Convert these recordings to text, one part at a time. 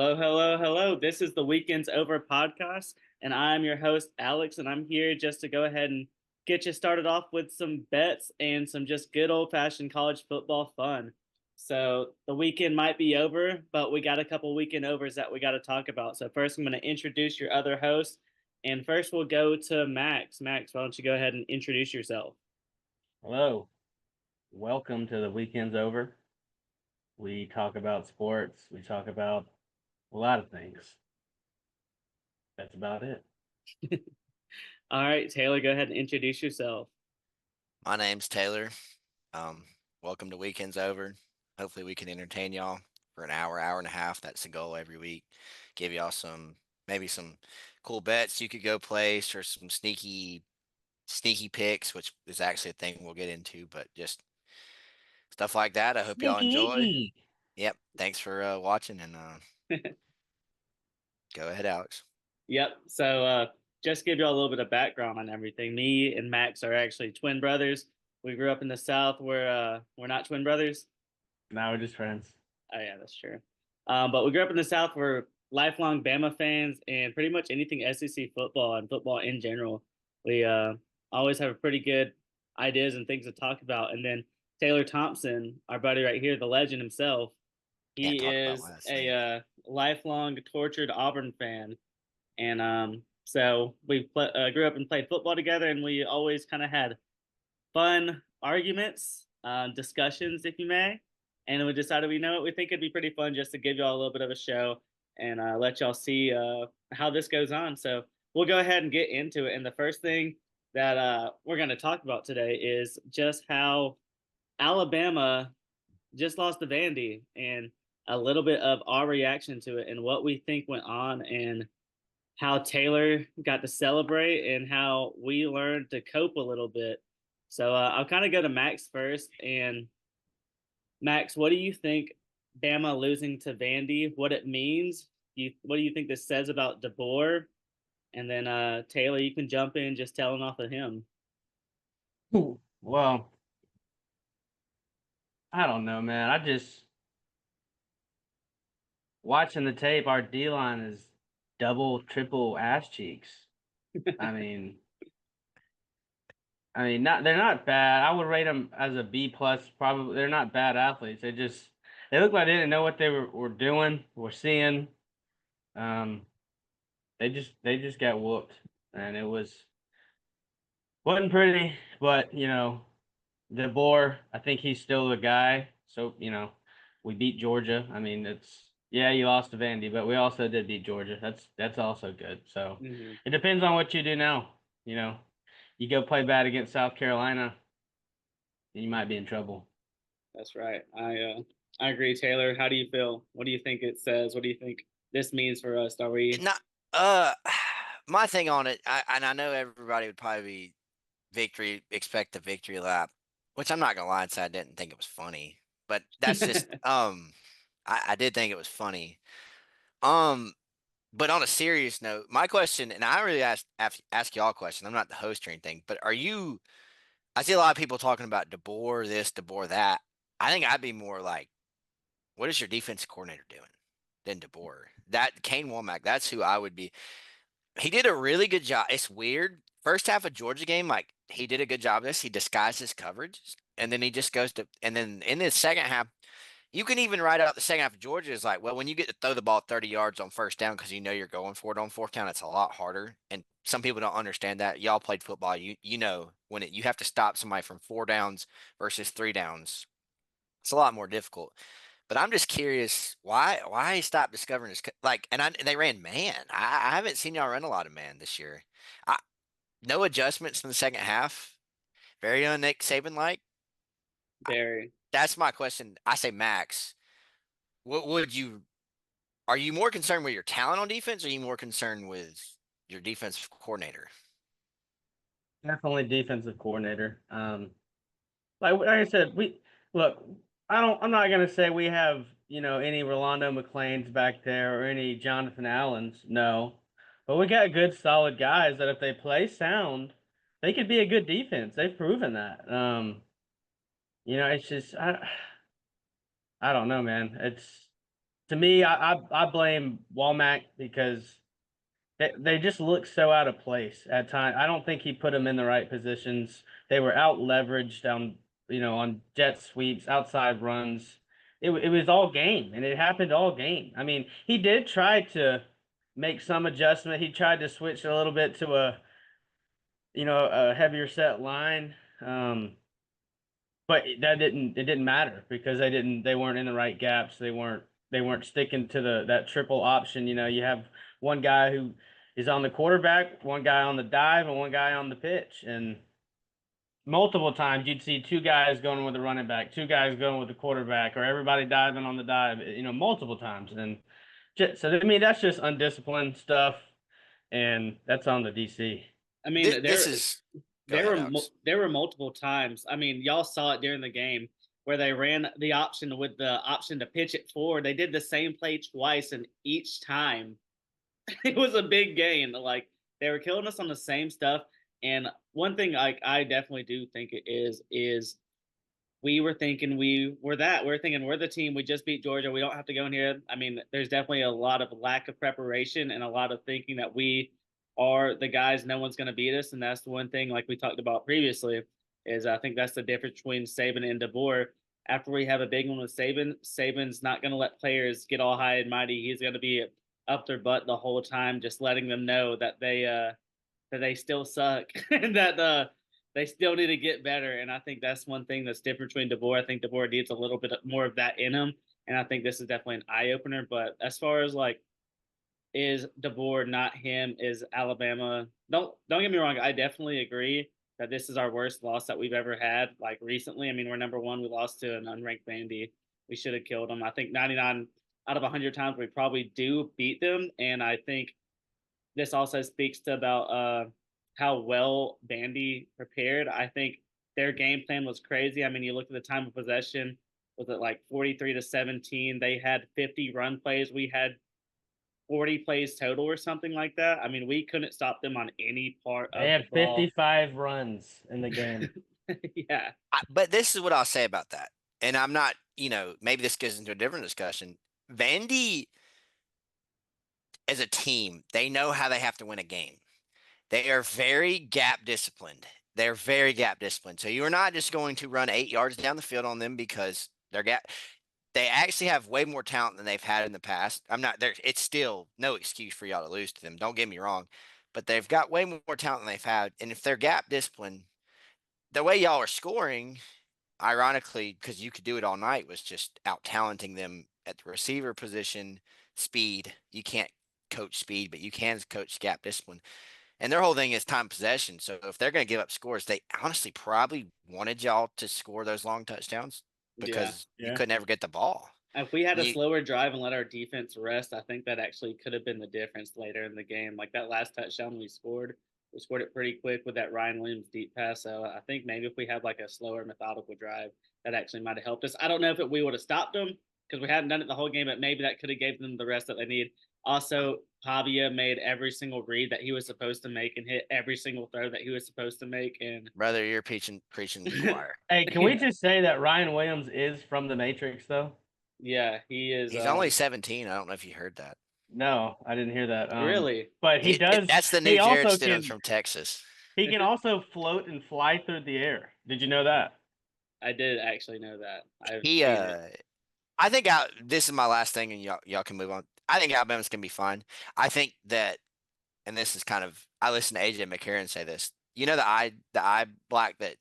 Hello, hello, hello. This is the Weekends Over podcast, and I'm your host, Alex, and I'm here just to go ahead and get you started off with some bets and some just good old fashioned college football fun. So, the weekend might be over, but we got a couple weekend overs that we got to talk about. So, first, I'm going to introduce your other host, and first, we'll go to Max. Max, why don't you go ahead and introduce yourself? Hello, welcome to the Weekends Over. We talk about sports, we talk about a lot of things. That's about it. All right, Taylor, go ahead and introduce yourself. My name's Taylor. Welcome to Weekends Over. Hopefully, we can entertain y'all for an hour, hour and a half. That's the goal every week. Give y'all maybe some cool bets you could go place, or some sneaky picks, which is actually a thing we'll get into. But just stuff like that. I hope y'all enjoy. Sneaky. Yep. Thanks for watching, and go ahead, Alex. Yep. So just give you all a little bit of background on everything. Me and Max are actually twin brothers. We grew up in the South. We're not twin brothers. Now we're just friends. Oh yeah, that's true. But we grew up in the South. We're lifelong Bama fans, and pretty much anything SEC football and football in general. We always have pretty good ideas and things to talk about. And then Taylor Thompson, our buddy right here, the legend himself, Can't he talk about is my last a name. lifelong tortured Auburn fan. And so we grew up and played football together, and we always kind of had fun arguments, discussions, if you may. And then we decided, we know what, we think it'd be pretty fun just to give y'all a little bit of a show and let y'all see how this goes on. So we'll go ahead and get into it. And the first thing that we're going to talk about today is just how Alabama just lost to Vandy and a little bit of our reaction to it and what we think went on and how Taylor got to celebrate and how we learned to cope a little bit. So I'll kind of go to Max first. And Max, what do you think Bama losing to Vandy, what it means? What do you think this says about DeBoer? And then Taylor, you can jump in just telling off of him. Well, I don't know, man. I just watching the tape. Our D line is double, triple ass cheeks. I mean, not they're not bad. I would rate them as a B plus. Probably they're not bad athletes. They look like they didn't know what they were doing. Were seeing. Um, they just got whooped, and it wasn't pretty. But DeBoer, I think he's still the guy. So we beat Georgia. I mean, yeah, you lost to Vandy, but we also did beat Georgia. That's also good. So Mm-hmm. it depends on what you do now. You go play bad against South Carolina, you might be in trouble. That's right. I agree, Taylor. How do you feel? What do you think it says? What do you think this means for us? Are we? Not uh, my thing on it, and I know everybody would probably be expect the victory lap, which I'm not gonna lie and say I didn't think it was funny, but that's just I did think it was funny. Um, but on a serious note, my question, and I really ask y'all a question. I'm not the host or anything, but are you? I see a lot of people talking about DeBoer this, DeBoer that. I think I'd be more like, what is your defensive coordinator doing than DeBoer? That Kane Womack, that's who I would be. He did a really good job. It's weird. First half of Georgia game, like he did a good job of this. He disguised his coverage, and then he just goes to. And then in the second half, you can even write out the second half of Georgia is like, well, when you get to throw the ball 30 yards on first down because you know you're going for it on fourth down, it's a lot harder. And some people don't understand that. Y'all played football, you know when you have to stop somebody from 4 downs versus 3 downs. It's a lot more difficult. But I'm just curious why he stopped discovering his and they ran man. I haven't seen y'all run a lot of man this year. I, no adjustments in the second half. Very un Nick Saban like. Very. That's my question. I say Max. What would you? Are you more concerned with your talent on defense, or are you more concerned with your defensive coordinator? Definitely defensive coordinator. Like I said, we look. I'm not gonna say we have any Rolando McClains back there or any Jonathan Allens. No, but we got good, solid guys that if they play sound, they could be a good defense. They've proven that. It's just I don't know, man. to me, I blame Walmack because they just look so out of place at times. I don't think he put them in the right positions. They were out leveraged on jet sweeps, outside runs. It was all game, and it happened all game. I mean, he did try to make some adjustment. He tried to switch a little bit to a heavier set line. But it didn't matter because they weren't in the right gaps. They weren't sticking to that triple option. You have one guy who is on the quarterback, one guy on the dive, and one guy on the pitch. And multiple times you'd see two guys going with the running back, two guys going with the quarterback, or everybody diving on the dive, multiple times. And so I mean that's just undisciplined stuff, and that's on the DC. I mean, This is go ahead, Alex. there were multiple times. I mean, y'all saw it during the game where they ran the option with the option to pitch it forward. They did the same play twice, and each time it was a big gain. Like they were killing us on the same stuff. And one thing I definitely do think it is we were thinking we're thinking we're the team. We just beat Georgia. We don't have to go in here. I mean, there's definitely a lot of lack of preparation and a lot of thinking that we are the guys. No one's going to beat us, and that's the one thing, like we talked about previously, is I think that's the difference between Saban and DeBoer. After we have a big one with Saban's not going to let players get all high and mighty. He's going to be up their butt the whole time, just letting them know that they still suck and that they still need to get better. And I think that's one thing that's different between DeBoer. I think DeBoer needs a little bit more of that in him, and I think this is definitely an eye opener. But as far as like, is DeBoer not him? Is Alabama? Don't get me wrong. I definitely agree that this is our worst loss that we've ever had. Like recently, I mean, we're number one. We lost to an unranked Vandy. We should have killed them. I think 99 out of 100 times we probably do beat them, and I think this also speaks to about how well Vandy prepared. I think their game plan was crazy. I mean, you look at the time of possession, was it like 43-17? They had 50 run plays. We had 40 plays total or something like that. I mean, we couldn't stop them on any part of They had the ball. 55 runs in the game. Yeah. But this is what I'll say about that. And I'm not, maybe this goes into a different discussion. Vandy, as a team, they know how they have to win a game. They are very gap disciplined. They're very gap disciplined. So you are not just going to run 8 yards down the field on them because they're gap. They actually have way more talent than they've had in the past. I'm not there. It's still no excuse for y'all to lose to them. Don't get me wrong, but they've got way more talent than they've had. And if they're gap disciplined, the way y'all are scoring, ironically, because you could do it all night, was just out talenting them at the receiver position, speed. You can't coach speed, but you can coach gap discipline. And their whole thing is time possession. So if they're going to give up scores, they honestly probably wanted y'all to score those long touchdowns because you couldn't ever get the ball. If we had a slower drive and let our defense rest, I think that actually could have been the difference later in the game. Like that last touchdown we scored it pretty quick with that Ryan Williams deep pass. So I think maybe if we had like a slower, methodical drive, that actually might have helped us. I don't know if we would have stopped them because we hadn't done it the whole game, but maybe that could have gave them the rest that they need. Also, Pavia made every single read that he was supposed to make and hit every single throw that he was supposed to make. And brother, you're preaching the choir. Hey, can we just say that Ryan Williams is from the Matrix, though? Yeah, he is. He's only 17. I don't know if you heard that. No, I didn't hear that. Really? But he does. That's the new Jared Stidham from Texas. He can also float and fly through the air. Did you know that? I did actually know that. I think this is my last thing, and y'all can move on. I think Alabama's gonna be fine. I think that, and this is kind of, I listened to AJ McCarron say this. You know the eye black that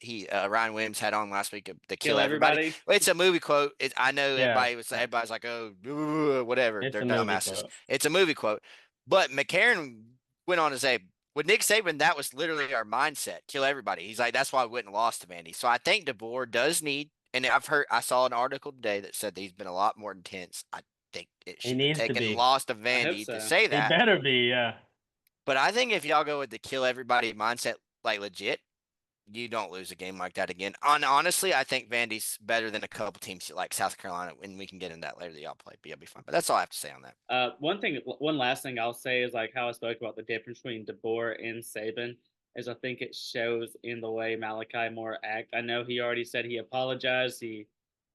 Ryan Williams had on last week to kill everybody. Well, it's a movie quote. I know everybody's like, oh, whatever. They're dumbasses. It's a movie quote. But McCarron went on to say, with Nick Saban, that was literally our mindset: kill everybody. He's like, that's why we went and lost to Vandy. So I think DeBoer does need, and I saw an article today that said that he's been a lot more intense. I think it should have taken loss to Vandy to say that. He better be, yeah. But I think if y'all go with the kill everybody mindset, like legit, you don't lose a game like that again. Honestly, I think Vandy's better than a couple teams like South Carolina, and we can get into that later that y'all play, but you'll be fine. But that's all I have to say on that. One last thing I'll say is like how I spoke about the difference between DeBoer and Saban is I think it shows in the way Malachi Moore act. I know he already said he apologized. He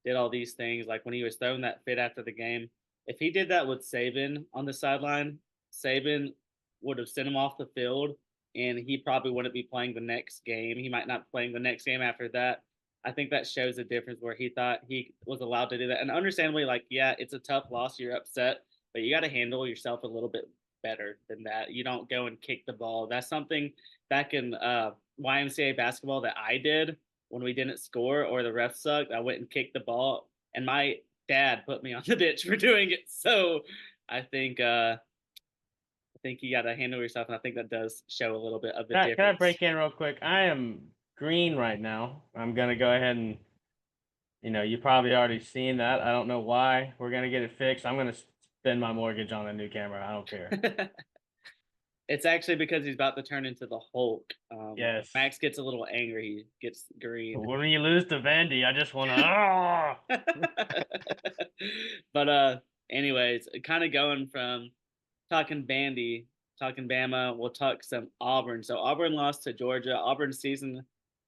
did all these things. Like when he was throwing that fit after the game, if he did that with Saban on the sideline, Saban would have sent him off the field, and he probably wouldn't be playing the next game. He might not be playing the next game after that. I think that shows a difference where he thought he was allowed to do that. And understandably, like, yeah, it's a tough loss. You're upset, but you got to handle yourself a little bit better than that. You don't go and kick the ball. That's something back in YMCA basketball that I did when we didn't score or the refs sucked. I went and kicked the ball, and my dad put me on the ditch for doing it. So I think you got to handle yourself, and I think that does show a little bit of the difference. Can I break in real quick? I am green right now. I'm gonna go ahead and, you probably already seen that. I don't know why. We're gonna get it fixed. I'm gonna spend my mortgage on a new camera. I don't care. It's actually because he's about to turn into the Hulk. Yes. Max gets a little angry. He gets green. When you lose to Vandy, I just want to. But anyways, kind of going from talking Vandy, talking Bama, we'll talk some Auburn. So Auburn lost to Georgia. Auburn's season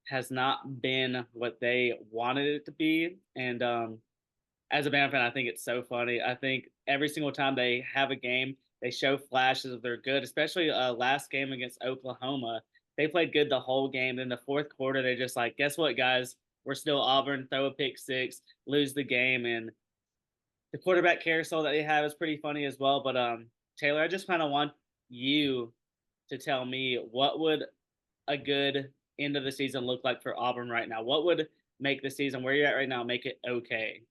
has not been what they wanted it to be, and as a Bama fan, I think it's so funny. I think every single time they have a game, they show flashes of they're good, especially last game against Oklahoma. They played good the whole game. Then the fourth quarter, they're just like, guess what, guys? We're still Auburn. Throw a pick six, lose the game. And the quarterback carousel that they have is pretty funny as well. But Taylor, I just kind of want you to tell me what would a good end of the season look like for Auburn right now? What would make the season where you're at right now make it okay?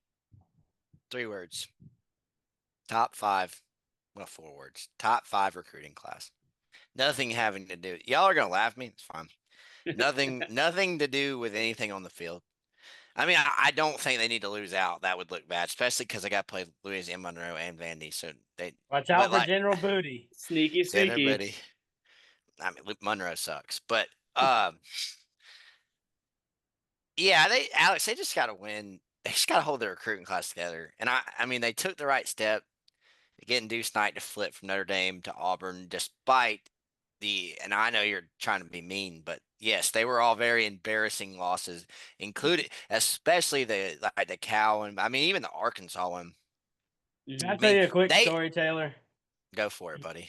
3 words. Top 5. Well, 4 words. Top 5 recruiting class. Nothing having to do. Y'all are gonna laugh at me. It's fine. Nothing to do with anything on the field. I mean, I don't think they need to lose out. That would look bad, especially because they got to play Louisiana Monroe and Vandy. So they watch out for General Booty. Sneaky. I mean, Monroe sucks, but yeah, Alex, they just got to win. They just got to hold their recruiting class together. And I mean, they took the right step, getting Deuce Knight to flip from Notre Dame to Auburn, despite and I know you're trying to be mean, but yes, they were all very embarrassing losses, including especially the Cal and I mean even the Arkansas one. Can I tell you a quick story, Taylor? Go for it, buddy.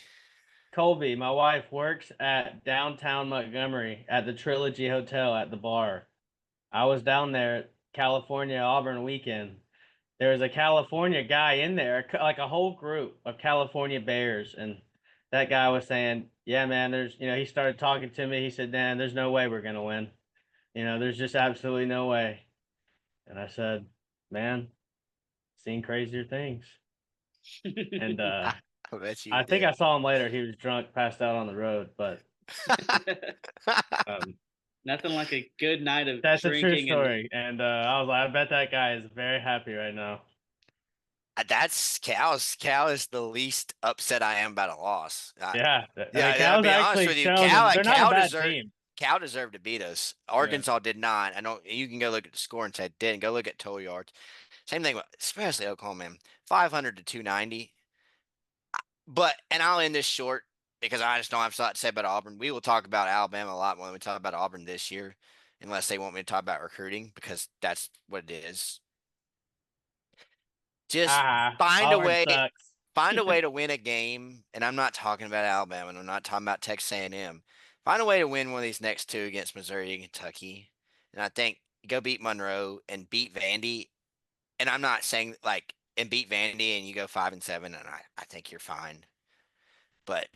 Colby, my wife, works at downtown Montgomery at the Trilogy Hotel at the bar. I was down there at California Auburn weekend. There was a California guy in there, like a whole group of California Bears, and that guy was saying, yeah, man, he started talking to me. He said, Dan, there's no way we're going to win. There's just absolutely no way. And I said, man, seen crazier things. And I think I saw him later. He was drunk, passed out on the road, but nothing like a good night of that's drinking. A true story. And I was like, I bet that guy is very happy right now. That's Cal is the least upset I am about a loss. Yeah, I'll be honest with you. Cal deserved to beat us. Arkansas did not. I know you can go look at the score and say it didn't. Go look at total yards. Same thing, especially Oklahoma, man. 500 to 290. And I'll end this short because I just don't have a lot to say about Auburn. We will talk about Alabama a lot when we talk about Auburn this year, unless they want me to talk about recruiting because that's what it is. Just find a way to win a game, and I'm not talking about Alabama, and I'm not talking about Texas A&M. Find a way to win one of these next 2 against Missouri and Kentucky, and I think go beat Monroe and beat Vandy. And I'm not saying and beat Vandy and you go 5-7, and I think you're fine. But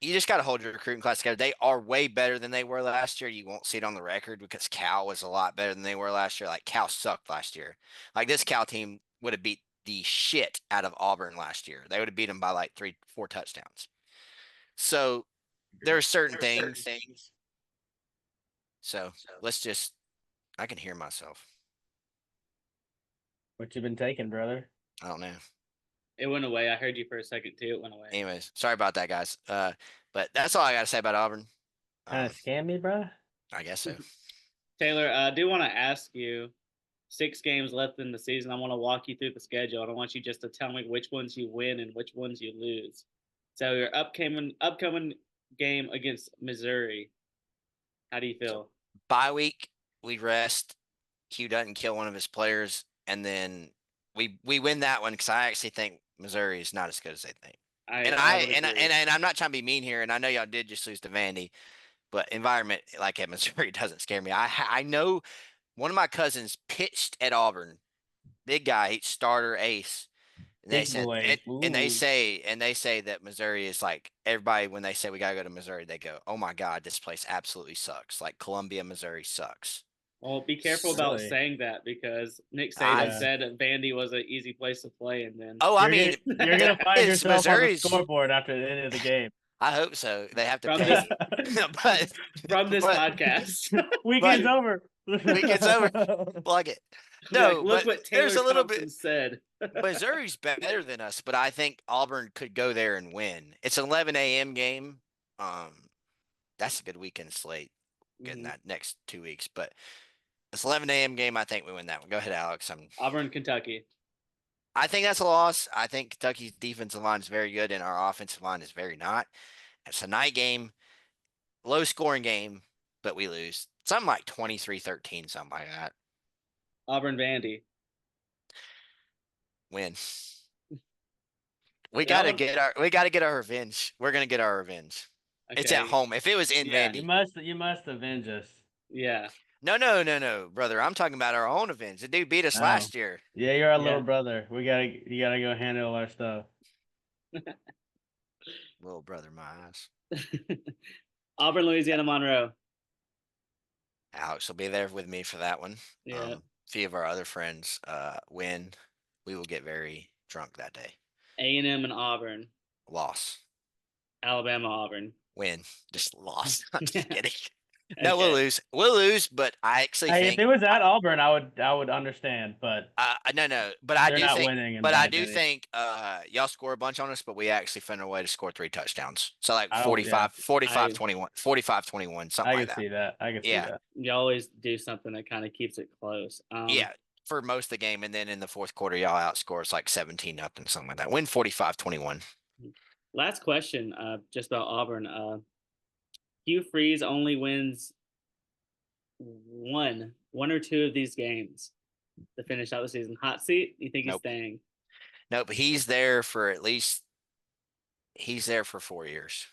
you just got to hold your recruiting class together. They are way better than they were last year. You won't see it on the record because Cal was a lot better than they were last year. Like Cal sucked last year. Like this Cal team would have beat the shit out of Auburn last year. They would have beat them by 3-4 touchdowns. So there are certain things. So let's just, I can hear myself. What you been taking, brother? I don't know. It went away. I heard you for a second too. It went away. Anyways, sorry about that, guys. But that's all I got to say about Auburn. Kind of scam me, bro? I guess so. Taylor, I do want to ask you, 6 games left in the season. I want to walk you through the schedule. And I want you just to tell me which ones you win and which ones you lose. So your upcoming game against Missouri, how do you feel? Bye week, we rest. Q doesn't kill one of his players, and then we win that one because I actually think Missouri is not as good as they think. I would And agree. I'm not trying to be mean here, and I know y'all did just lose to Vandy, but environment like at Missouri doesn't scare me. I know one of my cousins pitched at Auburn, big guy, starter ace, and they Big said boy. and they Ooh. say that Missouri is like everybody when they say we gotta go to Missouri, they go, oh my God, this place absolutely sucks. Like Columbia, Missouri sucks. Well, be careful So, about Really? saying that because Nick I Saban Yeah. said that Vandy was an easy place to play, and then oh, I You're mean, gonna you're gonna find it's yourself on the Missouri's. scoreboard after the end of the game. I hope so. They have to from this pay, but from this but podcast, Weekend's over. weekend's over. Plug it. be like, No, look but what there's Taylor a little Thompson bit. said. Missouri's better than us, but I think Auburn could go there and win. It's an 11 a.m. game. That's a good weekend slate. Getting Mhm. that next 2 weeks, but it's 11 a.m. game. I think we win that one. Go ahead, Alex. Auburn, Kentucky. I think that's a loss. I think Kentucky's defensive line is very good, and our offensive line is very not. It's a night game, low scoring game, but we lose. Something like 23-13, something like that. Auburn, Vandy. Win. We That gotta one. get our revenge. We're gonna get our revenge. It's at Okay. home. If it was in Yeah. You Vandy. must avenge us. Yeah. No, brother. I'm talking about our own revenge. The dude beat us Oh. last year. Yeah, you're our Yeah. little brother. You gotta go handle our stuff. Little brother, my ass. Auburn, Louisiana, Monroe. Alex will be there with me for that one. Yeah. A few of our other friends win. We will get very drunk that day. A&M and Auburn. Loss. Alabama, Auburn. Win. Just lost. I'm just kidding. Okay. No, we'll lose. We'll lose, but I actually Hey, think if it was at Auburn, I would understand, but no. But I they're do not think winning, in but my I do opinion. think y'all score a bunch on us, but we actually found a way to score 3 touchdowns. So like I don't- yeah. 45-21, 45-21, something I like can that. see that. I can see Yeah. that. You always do something that kind of keeps it close. Yeah, for most of the game, and then in the fourth quarter, y'all outscore us like 17-0, something like that. Win 45-21. Last question, just about Auburn. Hugh Freeze only wins one or two of these games to finish out the season. Hot seat? You think he's Nope. staying? Nope, he's there for 4 years.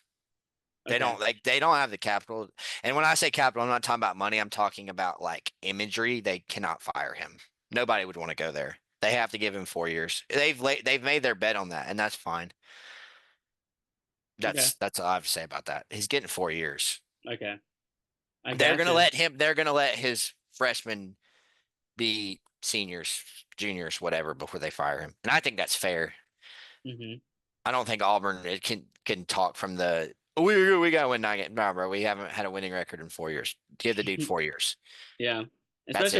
They Okay. don't have the capital. And when I say capital, I'm not talking about money. I'm talking about like imagery. They cannot fire him. Nobody would want to go there. They have to give him 4 years. They've made their bet on that, and that's fine. That's all I have to say about that. He's getting 4 years. Okay. They're gonna let his freshmen be seniors, juniors, whatever, before they fire him. And I think that's fair. Mm-hmm. I don't think Auburn can talk from the we got to win 9 games. No, bro, we haven't had a winning record in 4 years. Give the dude 4 years. Yeah. That's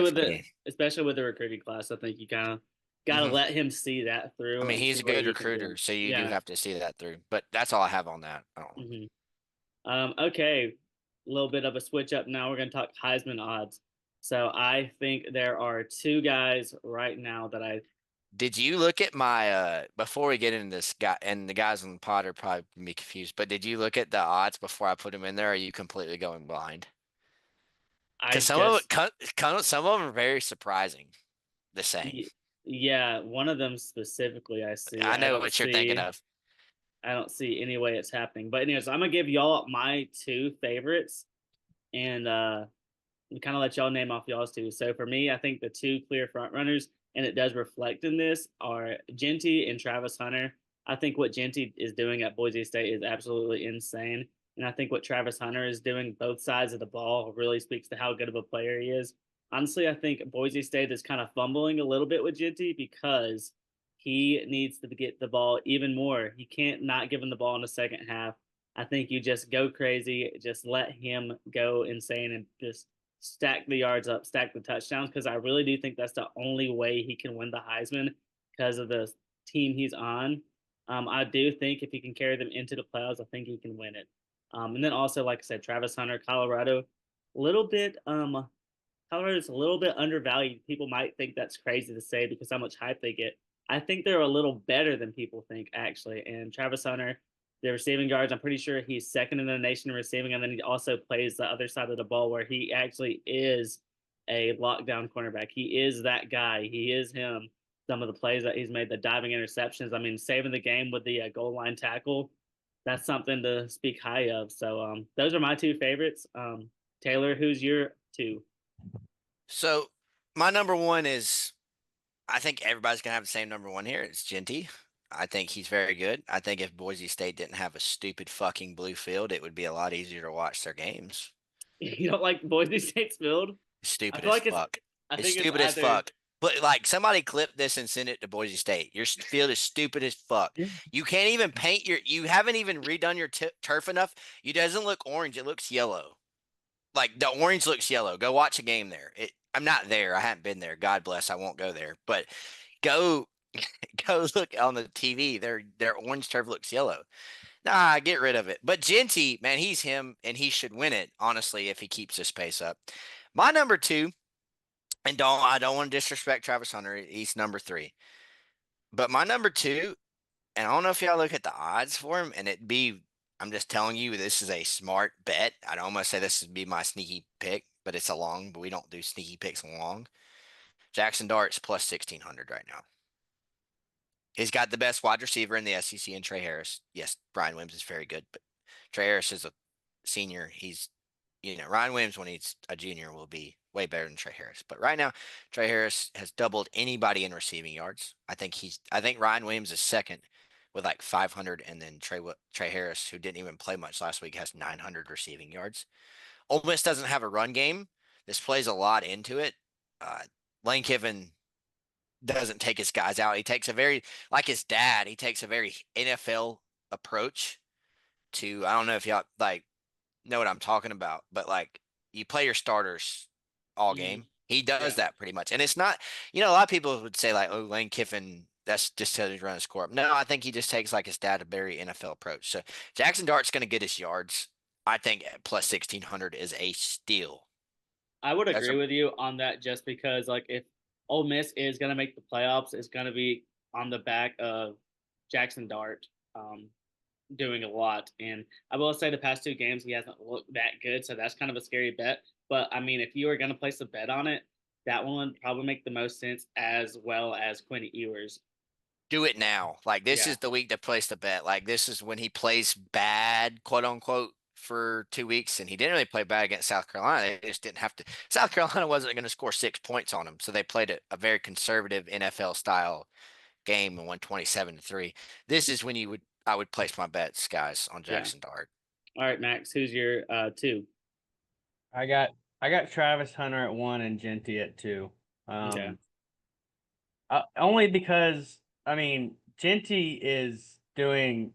Especially with the recruiting class, I think you kind of gotta let him see that through. I mean, and he's see a what good he can do. recruiter, so you do Yeah. have to see that through. But that's all I have on that. I don't know. Mm-hmm. Okay, a little bit of a switch up now. We're going to talk Heisman odds. So I think there are 2 guys right now that I. Did you look at my before we get into this guy, and the guys on the pod are probably gonna be confused, but did you look at the odds before I put them in there? Or are you completely going blind? Because some of them are very surprising. The same. Yeah, one of them specifically I see. I know what you're thinking of. I don't see any way it's happening. But anyways, I'm gonna give y'all my 2 favorites, and kind of let y'all name off y'all's 2. So for me, I think the 2 clear front runners, and it does reflect in this, are Genty and Travis Hunter. I think what Genty is doing at Boise State is absolutely insane. And I think what Travis Hunter is doing, both sides of the ball, really speaks to how good of a player he is. Honestly, I think Boise State is kind of fumbling a little bit with Genty because he needs to get the ball even more. He can't not give him the ball in the second half. I think you just go crazy, just let him go insane and just stack the yards up, stack the touchdowns, because I really do think that's the only way he can win the Heisman because of the team he's on. I do think if he can carry them into the playoffs, I think he can win it. And then also, like I said, Travis Hunter, Colorado, Colorado's a little bit undervalued. People might think that's crazy to say because how much hype they get. I think they're a little better than people think, actually. And Travis Hunter, the receiving yards, I'm pretty sure he's second in the nation in receiving. And then he also plays the other side of the ball where he actually is a lockdown cornerback. He is that guy. He is him. some of the plays that he's made, the diving interceptions. I mean, saving the game with the goal line tackle. That's something to speak high of. So those are my two favorites. Taylor, who's your two? So my number one is, I think everybody's gonna have the same number one here. It's Genty. I think he's very good. I think if Boise State didn't have a stupid fucking blue field, it would be a lot easier to watch their games. You don't like Boise State's field? I Stupid feel as like it's. fuck. I It's think it's stupid as either. fuck. But like somebody clip this and send it to Boise State. Your field is stupid as fuck. Yeah. You can't even paint your. You haven't even redone your turf enough. It doesn't look orange. It looks yellow. Like the orange looks yellow. Go watch a game there. I'm not there. I haven't been there. God bless. I won't go there. But go go look on the TV. Their orange turf looks yellow. Nah, get rid of it. But Genty, man, he's him, and he should win it. Honestly, if he keeps this pace up. My number two, and I don't want to disrespect Travis Hunter. He's number three. But my number two, and I don't know if y'all look at the odds for him, and it'd be, I'm just telling you, this is a smart bet. I'd almost say this would be my sneaky pick, but it's a long, but we don't do sneaky picks long. Jackson Dart's plus 1,600 right now. He's got the best wide receiver in the SEC in Trey Harris. Yes, Ryan Williams is very good, but Trey Harris is a senior. He's, Ryan Williams, when he's a junior, will be way better than Trey Harris. But right now, Trey Harris has doubled anybody in receiving yards. I think Ryan Williams is second with like 500, and then Trey Harris, who didn't even play much last week, has 900 receiving yards. Ole Miss doesn't have a run game. This plays a lot into it. Lane Kiffin doesn't take his guys out. He takes a very, like his dad, he takes a very NFL approach to, I don't know if y'all like know what I'm talking about, but like you play your starters all game. He does that pretty much. And it's not, a lot of people would say like, oh, Lane Kiffin, that's just how he's running a score up. No, I think he just takes like his dad, a very NFL approach. So Jackson Dart's going to get his yards. I think at plus 1,600 is a steal. I would agree with you on that, just because like if Ole Miss is going to make the playoffs, it's going to be on the back of Jackson Dart doing a lot. And I will say the past two games he hasn't looked that good, so that's kind of a scary bet. But I mean, if you were going to place a bet on it, that one would probably make the most sense, as well as Quinn Ewers. Do it now. Like this is the week to place the bet. Like this is when he plays bad, quote unquote, for 2 weeks, and he didn't really play bad against South Carolina. They just didn't have to. South Carolina wasn't going to score 6 points on him, so they played a very conservative NFL style game and won 27-3. This is when I would place my bets, guys, on Jackson Dart. All right, Max, who's your two? I got Travis Hunter at 1 and Genty at 2. Only because Genty is doing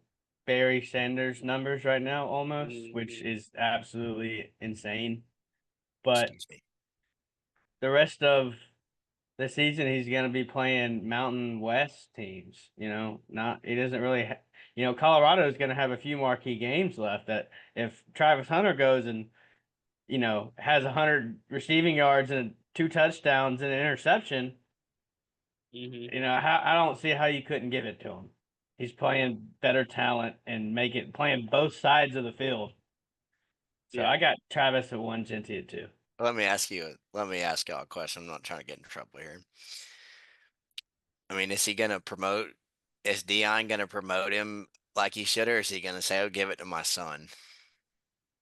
Barry Sanders numbers right now almost, which is absolutely insane. But the rest of the season, he's going to be playing Mountain West teams. He doesn't really. Colorado is going to have a few marquee games left. That if Travis Hunter goes and has 100 receiving yards and 2 touchdowns and an interception, I don't see how you couldn't give it to him. He's playing better talent and playing both sides of the field. So I got Travis at 1, Genty at 2. Let me ask y'all a question. I'm not trying to get in trouble here. I mean, is Deion gonna promote him like he should, or is he gonna say, "Oh, give it to my son"?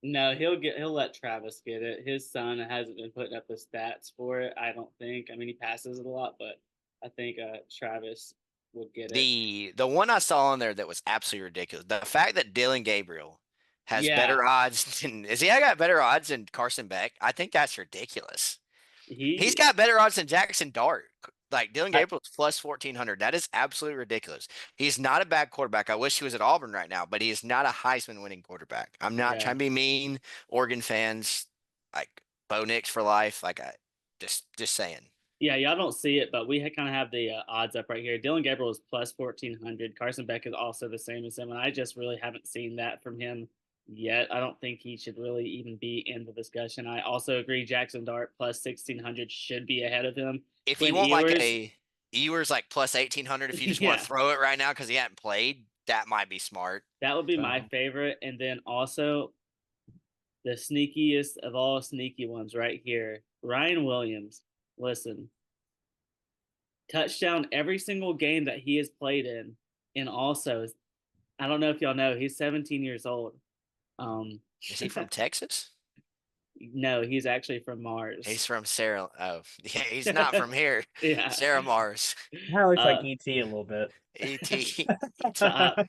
No, he'll let Travis get it. His son hasn't been putting up the stats for it, I don't think. I mean, he passes it a lot, but I think Travis would get it. The one I saw on there that was absolutely ridiculous. The fact that Dylan Gabriel has better odds than got better odds than Carson Beck. I think that's ridiculous. He's got better odds than Jackson Dart. Like Dylan Gabriel's plus 1,400. That is absolutely ridelicious. He's not a bad quarterback. I wish he was at Auburn right now, but he is not a Heisman winning quarterback. I'm not trying to be mean. Oregon fans, like Bo Nix for life. Like just saying. Yeah, y'all don't see it, but we kind of have the odds up right here. Dylan Gabriel is plus 1,400. Carson Beck is also the same as him, and I just really haven't seen that from him yet. I don't think he should really even be in the discussion. I also agree Jackson Dart plus 1,600 should be ahead of him. If you want like a Ewers like plus 1,800, if you just want to throw it right now because he hadn't played, that might be smart. That would be my favorite. And then also the sneakiest of all sneaky ones right here, Ryan Williams. Listen, touchdown every single game that he has played in. And also, I don't know if y'all know, he's 17 years old. Is he from Texas? No, he's actually from He's Mars. from Sarah. Oh, yeah, he's not from here. Yeah. Sarah Mars. That looks like Uh, ET a little bit. E.T. Stop.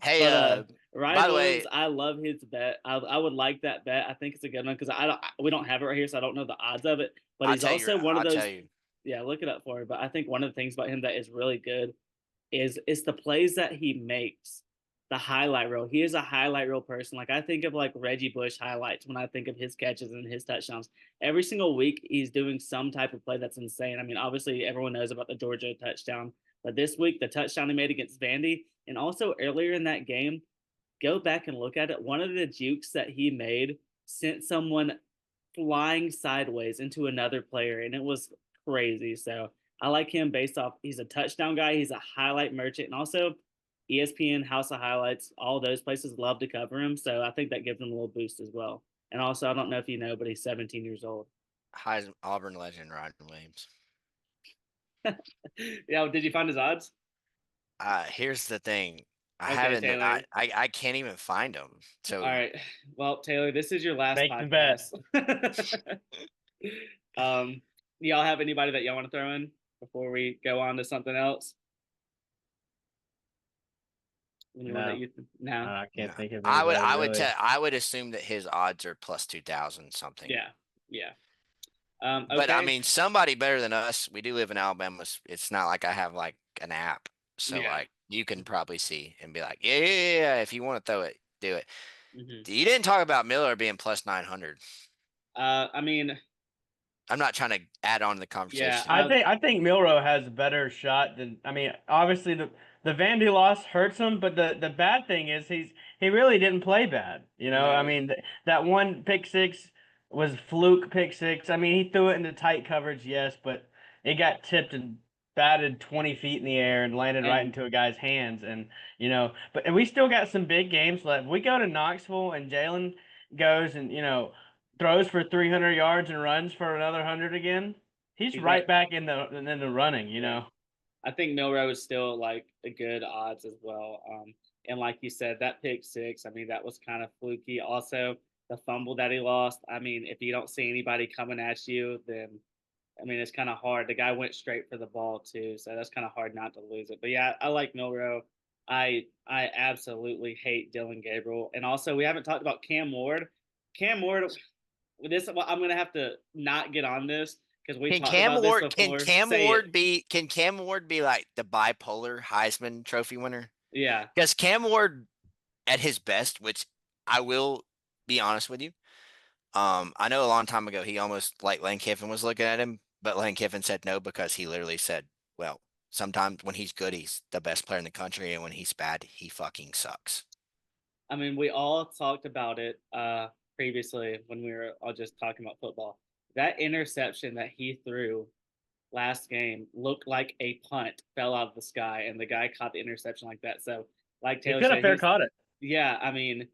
Hey, But Ryan by the Williams, way, I love his bet. I would like that bet. I think it's a good one because we don't have it right here, so I don't know the odds of it. But I'll he's tell you. also one of I'll tell those. you. Yeah, look it up for me. But I think one of the things about him that is really good is it's the plays that he makes, the highlight reel. He is a highlight reel person. Like I think of like Reggie Bush highlights when I think of his catches and his touchdowns. Every single week he's doing some type of play that's insane. I mean, obviously everyone knows about the Georgia touchdown, but this week the touchdown he made against Vandy, and also earlier in that game, go back and look at it. One of the jukes that he made sent someone flying sideways into another player, and it was crazy. So I like him based off. He's a touchdown guy. He's a highlight merchant, and also ESPN, House of Highlights, all those places love to cover him. So I think that gives him a little boost as well. And also, I don't know if you know, but he's 17 years old. Heisman Auburn legend Ryan Williams. Yeah, did you find his odds? Here's the thing. I Okay, haven't. Taylor. I can't even find them. So All right. Well, Taylor, this is your last Make the bet. podcast. Y'all have anybody that y'all want to throw in before we go on to something else? Anyone that No. you no? I can't think of I would. anybody I would really. tell. I would assume that his odds are plus 2,000 something. Yeah, yeah. But I Okay. mean, somebody better than us. We do live in Alabama. It's not like I have like an app, so Yeah. like you can probably see and be like, yeah. If you want to throw it, do it. Mhm. You didn't talk about Miller being plus 900. I mean, I'm not trying to add on to the yeah. conversation. I think Milrow has a better shot than obviously the Vandy loss hurts him, but the bad thing is he really didn't play bad. I No. mean that one pick six was fluke pick six. I mean he threw it into tight coverage, yes, but it got tipped and batted 20 feet in the air and landed right And into a guy's hands. And but we still got some big games left. We go to Knoxville and Jalen goes and throws for 300 yards and runs for another 100 again. He's he's right at, back in the running, yeah. I think Milrow is still like a good odds as well. And like you said, that pick six, I mean, that was kind of fluky. Also, the fumble that he lost. I mean, if you don't see anybody coming at you, then I mean, it's kind of hard. The guy went straight for the ball too, so that's kind of hard not to lose it. But yeah, I like Milrow. I absolutely hate Dylan Gabriel, and also we haven't talked about Cam Ward. Cam Ward, this well, I'm gonna have to not get on this because we Can talked Cam about this Ward? Can before. Cam Say it. Ward be? Can Cam Ward be like the bipolar Heisman Trophy winner? Yeah. Because Cam Ward, at his best, which I will be honest with you, I know a long time ago he almost like Lane Kiffin was looking at him, but Lane Kiffin said no because he literally said, "Well, sometimes when he's good, he's the best player in the country, and when he's bad, he fucking sucks." I mean, we all talked about it previously when we were all just talking about football. That interception that he threw last game looked like a punt fell out of the sky, and the guy caught the interception like that. So, like He Taylor could have said, fair caught it. yeah, I mean,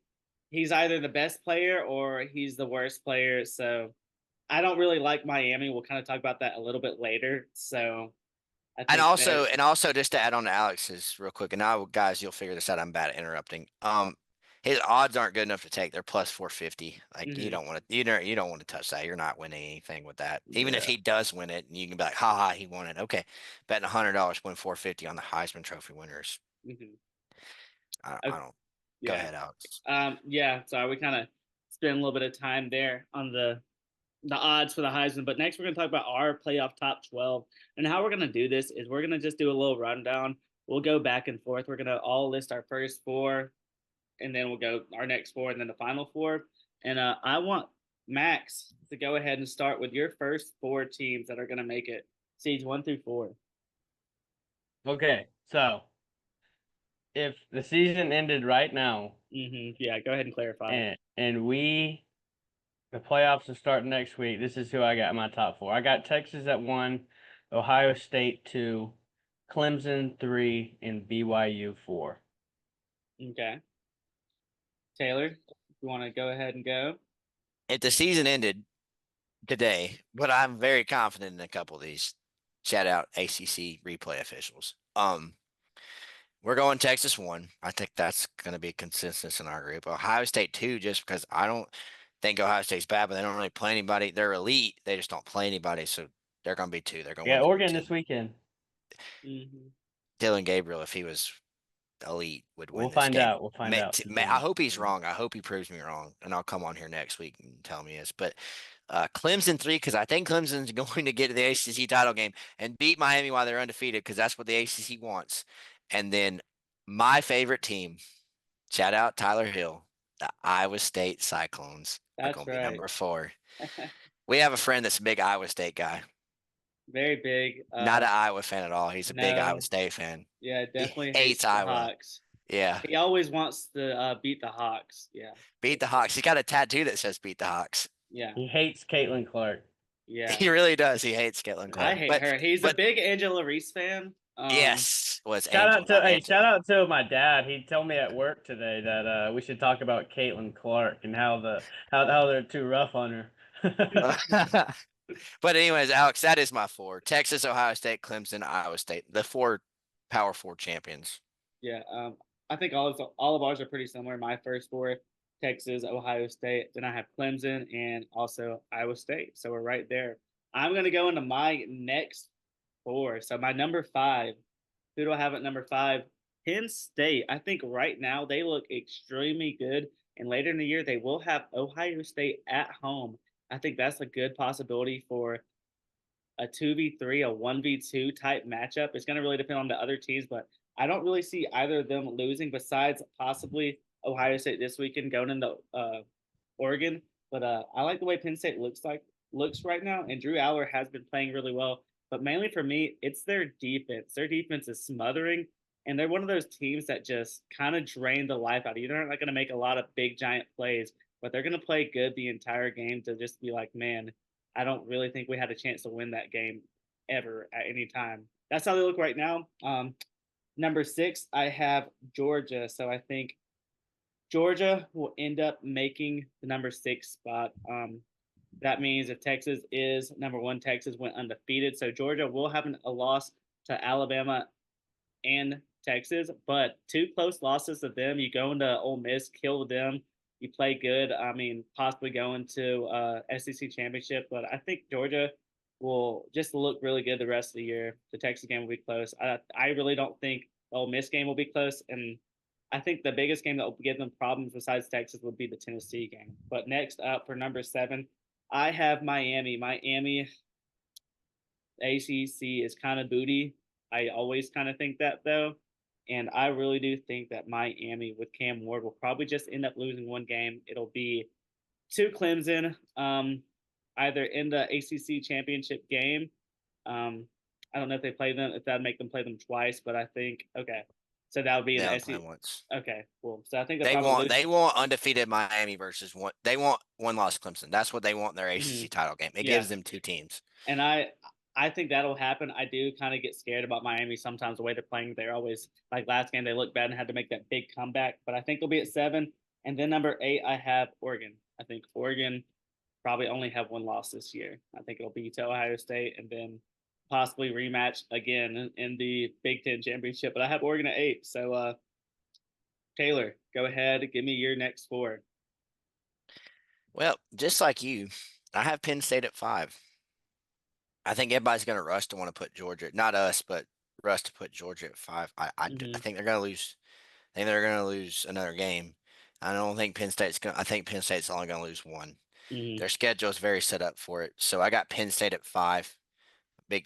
he's either the best player or he's the worst player. So, I don't really like Miami. We'll kind of talk about that a little bit later. So, I And think that also, just to add on to Alex's real quick, and now guys, you'll figure this out. I'm bad at interrupting. His odds aren't good enough to take. They're plus 450. Like you mhm, don't want to, you don't want to touch that. You're not winning anything with that. Even if Yeah. he does win it, you can be like, ha ha, he won it. Okay, betting $100, win 450 on the Heisman Trophy winners. mhm. I don't. Go Yeah. ahead, Alex. Yeah. So we kind of spent a little bit of time there on the odds for the Heisman. But next, we're going to talk about our playoff top 12. And how we're going to do this is we're going to just do a little rundown. We'll go back and forth. We're going to all list our first four, and then we'll go our next four, and then the final four. And I want Max to go ahead and start with your first four teams that are going to make it, seeds 1 through 4. Okay, so if the season ended right now Yeah, go ahead and clarify. and the playoffs will start next week, this is who I got in my top four. I got Texas at 1, Ohio State 2, Clemson 3, and BYU 4. Okay. Taylor, you want to go ahead and go? If the season ended today, but I'm very confident in a couple of these. Shout out ACC replay officials. We're going Texas 1. I think that's going to be a consensus in our group. Ohio State 2, just because I don't think Ohio State's bad, but they don't really play anybody. They're elite. They just don't play anybody, so they're going to be 2. They're going to Yeah, win the Oregon Big this Ten. weekend. Mhm. Dylan Gabriel, if he was elite, would win We'll this find game. out. We'll find out. I hope he's wrong. I hope he proves me wrong, and I'll come on here next week and tell me this. But Clemson 3, because I think Clemson's going to get to the ACC title game and beat Miami while they're undefeated, because that's what the ACC wants. And then my favorite team, shout out Tyler Hill, the Iowa State Cyclones are That's going to be right. number 4. We have a friend that's a big Iowa State guy. Very big. Not an Iowa fan at all. He's a big Iowa No. State fan. Yeah, definitely He hates the Iowa. Hawks. Yeah. He always wants to beat the Hawks. Yeah. Beat the Hawks. He got a tattoo that says beat the Hawks. Yeah. He hates Caitlin Clark. Yeah. He really does. He hates Caitlin Clark. I hate her. He's a big Angela Reese fan. Yes. Was Shout Angela, out to not hey, Angela. shout out to my dad. He told me at work today that we should talk about Caitlin Clark and how they're too rough on her. But anyways, Alex, that is my 4. Texas, Ohio State, Clemson, Iowa State. The 4 Power 4 champions. Yeah. I think all of ours are pretty similar. My first 4, Texas, Ohio State. Then I have Clemson and also Iowa State. So we're right there. I'm gonna go into my next 4. So my number 5. Who do I have at number 5? Penn State. I think right now they look extremely good. And later in the year, they will have Ohio State at home. I think that's a good possibility for a 2v3, a 1v2 type matchup. It's going to really depend on the other teams, but I don't really see either of them losing besides possibly Ohio State this weekend going into Oregon. But I like the way Penn State looks right now, and Drew Aller has been playing really well. But mainly for me, it's their defense. Their defense is smothering, and they're one of those teams that just kind of drain the life out of you. They're not going to make a lot of big giant plays, but they're going to play good the entire game to just be like, man, I don't really think we had a chance to win that game ever at any time. That's how they look right now. Number 6, I have Georgia. So I think Georgia will end up making the number 6 spot. That means if Texas is number 1, Texas went undefeated. So Georgia will have a loss to Alabama and Texas, but 2 close losses to them. You go into Ole Miss, kill them. You play good. I mean, possibly going to SEC championship, but I think Georgia will just look really good the rest of the year. The Texas game will be close. I really don't think the Ole Miss game will be close, and I think the biggest game that will give them problems besides Texas would be the Tennessee game. But next up for number 7, I have Miami. Miami ACC is kind of booty. I always kind of think that though. And I really do think that Miami with Cam Ward will probably just end up losing one game. It'll be to Clemson, either in the ACC championship game. I don't know if they play them, if that'd make them play them twice, but I think, okay. So that would be in the SEC. Once. Okay, cool. So I think they want undefeated Miami versus one. They want 1-loss Clemson. That's what they want in their ACC title game. It gives them 2 teams. And I think that'll happen. I do kind of get scared about Miami sometimes the way they're playing. They're always like last game they looked bad and had to make that big comeback. But I think they'll be at 7. And then number 8, I have Oregon. I think Oregon probably only have 1 loss this year. I think it'll be to Ohio State and then possibly rematch again in the Big Ten championship. But I have Oregon at 8. So Taylor, go ahead, give me your next 4. Well, just like you, I have Penn State at 5. I think everybody's going to rush to want to put Georgia, not us, but rush to put Georgia at 5. I think they're going to lose. I think they're going to lose another game. I don't think Penn State's going. I think Penn State's only going to lose 1. Their schedule is very set up for it. So I got Penn State at 5.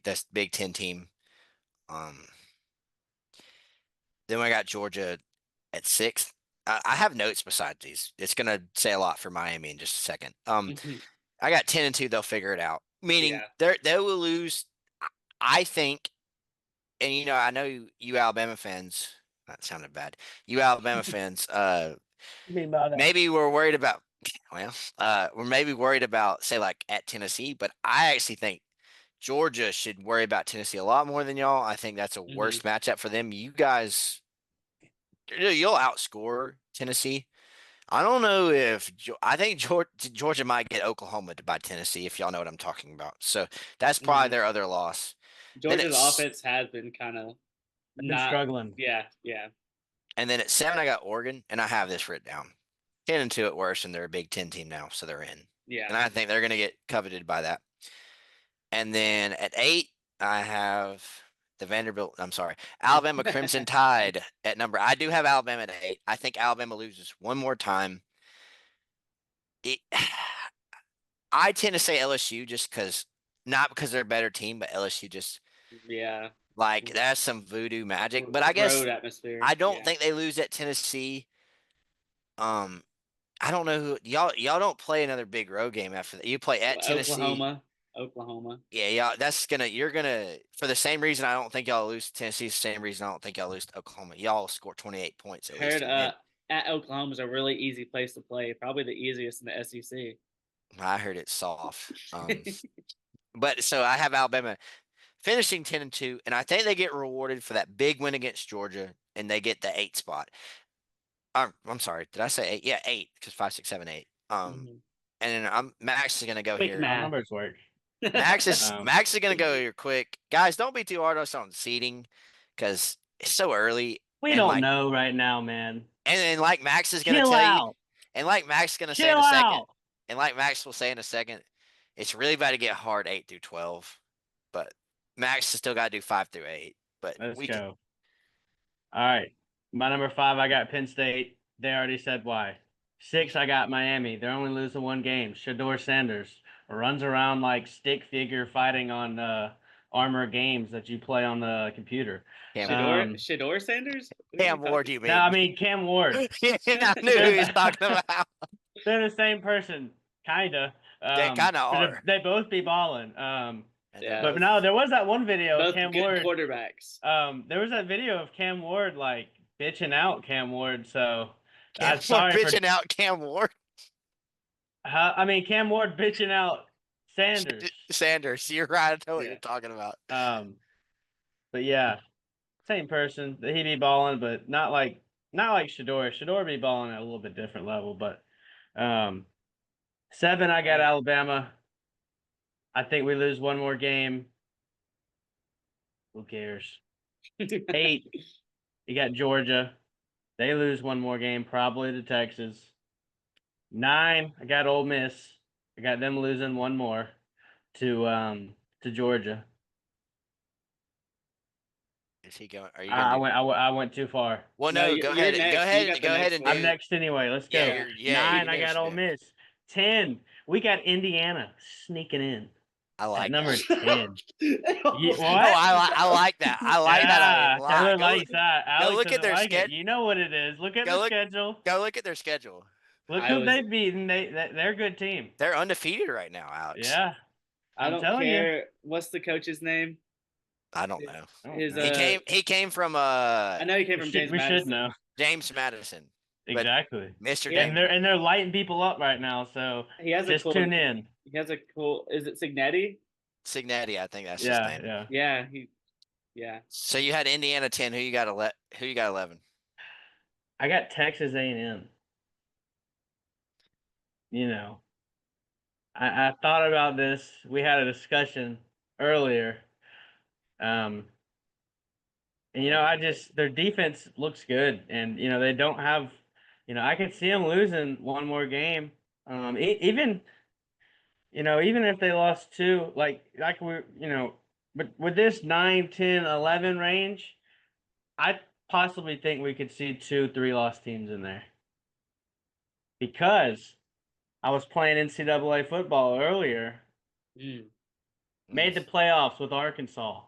That's Big Ten team. Then I got Georgia at 6. I have notes beside these. It's going to say a lot for Miami in just a second. I got 10-2. They'll figure it out. Meaning they will lose. I think, and I know you Alabama fans. That sounded bad. You Alabama fans. Maybe we're worried about. We're maybe worried about say like at Tennessee, but I actually think Georgia should worry about Tennessee a lot more than y'all. I think that's a worse matchup for them. You guys, you'll outscore Tennessee. I don't know if I think Georgia might get Oklahoma by Tennessee, if y'all know what I'm talking about. So that's probably their other loss. Georgia's it's- offense has been kind of Been not struggling. Yeah, yeah. And then at 7, I got Oregon, and I have this written down. 10-2 at worst, and they're a Big Ten team now, so they're in. Yeah. And I think they're going to get coveted by that. And then at 8, I have the Vanderbilt. I'm sorry, Alabama Crimson Tide at number. I do have Alabama at 8. I think Alabama loses one more time. I tend to say LSU just because, not because they're a better team, but LSU just Yeah. like that's some voodoo magic. But I guess Road atmosphere. I don't yeah. think they lose at Tennessee. I don't know who y'all don't play another big road game after that. You play at Tennessee. Oklahoma. Yeah, you're gonna for the same reason I don't think y'all lose to Tennessee, the same reason I don't think y'all lose to Oklahoma. Y'all score 28 points at least. Heard at Oklahoma's a really easy place to play, probably the easiest in the SEC. I heard it's soft. But so I have Alabama finishing 10-2, and I think they get rewarded for that big win against Georgia, and they get the 8 spot. I'm sorry, did I say 8? Yeah, 8 because 5, 6, 7, 8. And then Max is gonna go Quick here. math. Numbers work. Max is gonna go here quick, guys. Don't be too hard on us on seeding because it's so early. We don't know right now, man. And like Max is gonna Chill tell out. you, and like Max is gonna say Chill in a second, out. and like Max will say in a second, it's really about to get hard 8 through 12, but Max has still got to do 5 through 8. But Let's we go. All right, my number 5, I got Penn State. They already said why. 6, I got Miami. They're only losing one game. Shador Sanders runs around like stick figure fighting on armor games that you play on the computer. Shador Sanders? Cam Ward, you mean? No, I mean Cam Ward. I knew who he was talking about. They're the same person, kinda. They kind of are. They both be balling. Yeah. But no, there was that one video Both of Cam good Ward. quarterbacks. There was that video of Cam Ward like bitching out Cam Ward. So Cam Ward bitching out Cam Ward. I mean Cam Ward bitching out Sanders. Sanders, you're right. I know what you're talking about. But yeah, same person. He be balling, but not like Shador. Shador be balling at a little bit different level. But 7, I got Alabama. I think we lose one more game. Who cares? 8, you got Georgia. They lose one more game, probably to Texas. 9, I got Ole Miss. I got them losing one more to Georgia. Is he going? Are you? I went too far. Well, no, go ahead. Go ahead and do. I'm next anyway. Let's go. 9, I got Ole Miss. 10, we got Indiana sneaking in. I like number that. 10. What? Oh, I like that. I like that. Taylor likes that. Alex go look at their schedule. You know what it is. Look at the schedule. Go look at their schedule. Look who they've beaten. They're a good team. They're undefeated right now, Alex. Yeah. I don't care. What's the coach's name? I don't know. He came from I know he came from James Madison. We should know. James Madison. Exactly. Mr. And they're lighting people up right now, so he has just tune in. He has a cool. Is it Signetti? Signetti, I think that's his name. Yeah. So you had Indiana 10. Who you got 11? I got Texas A&M. You know, I thought about this. We had a discussion earlier. And their defense looks good, and they don't have, I could see them losing one more game. Even if they lost 2, like but with this 9, 10, 11 range, I possibly think we could see 2, 3 lost teams in there. Because I was playing NCAA football earlier. Made the playoffs with Arkansas,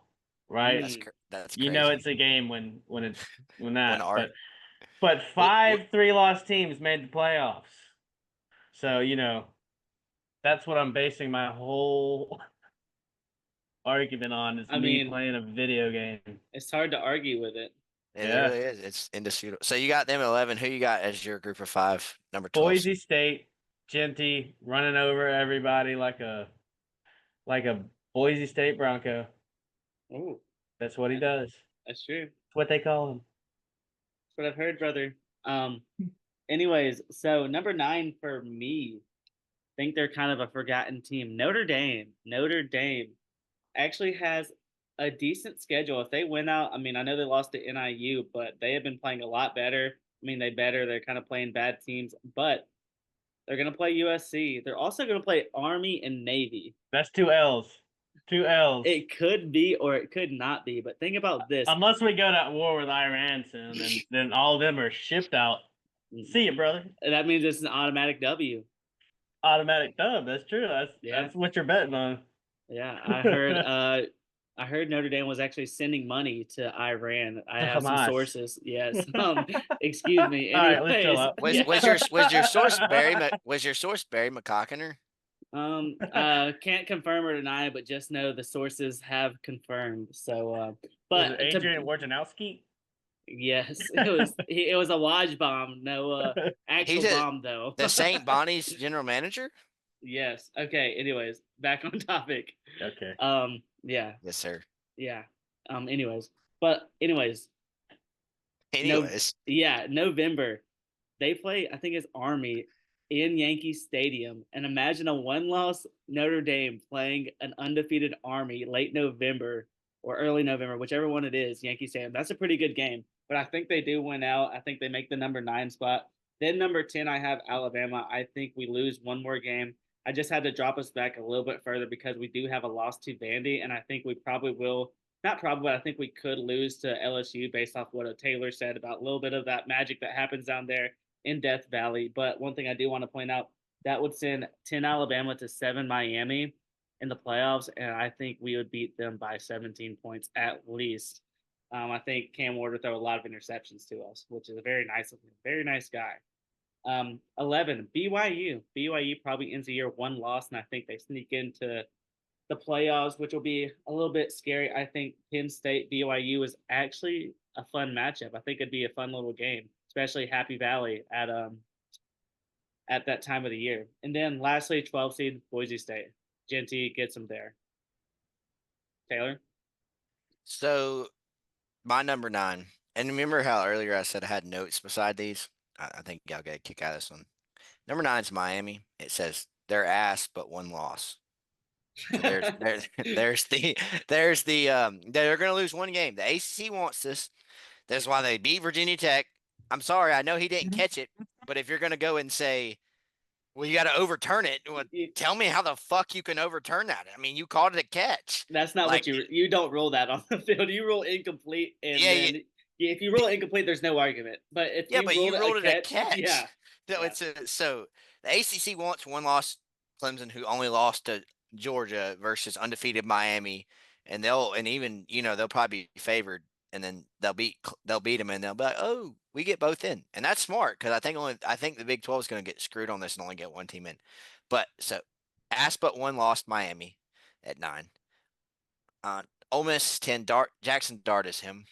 right? That's crazy. It's a game when that. But 5 3-loss teams made the playoffs. So that's what I'm basing my whole argument on. Is me playing a video game. It's hard to argue with it. It really is. It's indisputable. So you got them at 11. Who you got as your group of 5? Number 12. Boise State, Genty running over everybody like a Boise State Bronco. Oh, that's what he does. That's true. That's what they call him. That's what I've heard, brother. Anyways, so number 9 for me, I think they're kind of a forgotten team. Notre Dame actually has a decent schedule. If they win out, I mean, I know they lost to NIU, but they have been playing a lot better. I mean, they're kind of playing bad teams, but they're going to play USC. They're also going to play Army and Navy. That's 2 L's. 2 L's. It could be or it could not be, but think about this. Unless we go to war with Iran soon, then all of them are shipped out. See you, brother. That means it's an automatic W. Automatic dub. That's true. That's what you're betting on. Yeah, I heard Notre Dame was actually sending money to Iran. I have some sources. Yes. Excuse me. All right, let's chill out. Was your source Barry McCockiner? Can't confirm or deny, but just know the sources have confirmed. So, but was it Adrian Wojnarowski? Yes, it was a Waj bomb, no actual bomb though. The St. Bonnie's general manager? Yes. Okay. Anyways, back on topic. Okay. Yeah. Yes, sir. Yeah. Anyways. November. They play, I think it's Army in Yankee Stadium. And imagine a one-loss Notre Dame playing an undefeated Army late November or early November, whichever one it is, Yankee Stadium. That's a pretty good game. But I think they do win out. I think they make the number 9 spot. Then number 10, I have Alabama. I think we lose one more game. I just had to drop us back a little bit further because we do have a loss to Vandy, and I think we probably will. Not probably, but I think we could lose to LSU based off what Taylor said about a little bit of that magic that happens down there in Death Valley. But one thing I do want to point out, that would send 10 Alabama to 7 Miami in the playoffs, and I think we would beat them by 17 points at least. I think Cam Ward would throw a lot of interceptions to us, which is a very nice of him. Very nice guy. 11, BYU. BYU probably ends the year 1 loss, and I think they sneak into the playoffs, which will be a little bit scary. I think Penn State BYU is actually a fun matchup. I think it'd be a fun little game, especially Happy Valley at that time of the year. And then lastly, 12 seed Boise State. Genty gets them there. Taylor? So my number 9, and remember how earlier I said I had notes beside these? I think y'all get a kick out of this one. Number 9 is Miami. It says they're ass, but 1 loss. So there's they're gonna lose 1 game. The ACC wants this. That's why they beat Virginia Tech. I'm sorry, I know he didn't catch it, but if you're gonna go and say, well, you got to overturn it. Well, tell me how the fuck you can overturn that. I mean, you called it a catch. That's not what you don't rule that on the field. You rule incomplete, and then if you rule incomplete, there's no argument. But if you ruled it a catch, yeah. So the ACC wants 1 loss. Clemson, who only lost to Georgia versus undefeated Miami, and they'll probably be favored, and then they'll beat them, and they'll be like, oh, we get both in, and that's smart because I think the Big 12 is going to get screwed on this and only get 1 team in. But so, ass but 1 lost Miami at 9. Ole Miss 10. Jackson Dart is him.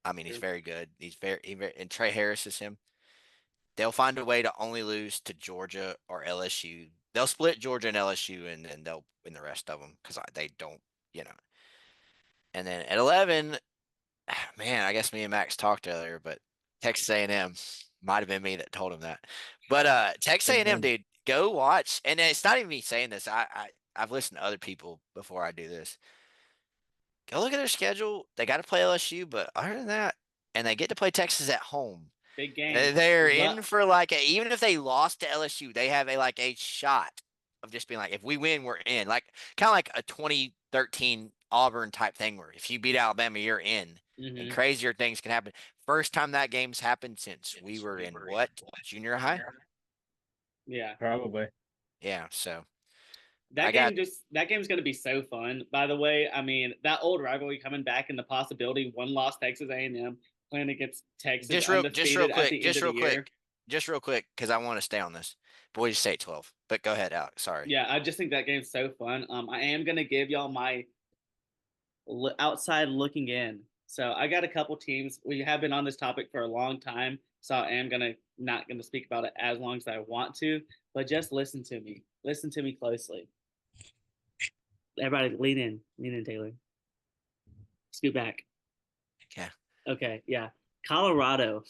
I mean, he's very good. He's very and Trey Harris is him. They'll find a way to only lose to Georgia or LSU. They'll split Georgia and LSU, and then they'll win the rest of them because they don't, And then at 11, man, I guess me and Max talked earlier, but Texas A&M might have been me that told him that. But Texas A&M, dude, go watch. And it's not even me saying this. I've listened to other people before I do this. Go look at their schedule. They got to play LSU, but other than that, and they get to play Texas at home. Big game. They're in for even if they lost to LSU, they have a shot of just being like, if we win, we're in. Like kind of like a 2013 Auburn type thing where if you beat Alabama, you're in. Mm-hmm. And crazier things can happen. First time that game's happened since we were in what? Junior high? Yeah. Probably. Yeah, so. That game's going to be so fun. By the way, I mean, that old rivalry coming back and the possibility 1 loss Texas A&M playing against Texas just real quick, because I want to stay on this. Boise State 12. But go ahead, Alex. Sorry. Yeah, I just think that game's so fun. I am going to give y'all my outside looking in. So I got a couple teams. We have been on this topic for a long time, so I am not going to speak about it as long as I want to, but just listen to me. Listen to me closely. Everybody lean in, Taylor. Scoot back. Yeah. Okay, yeah. Colorado.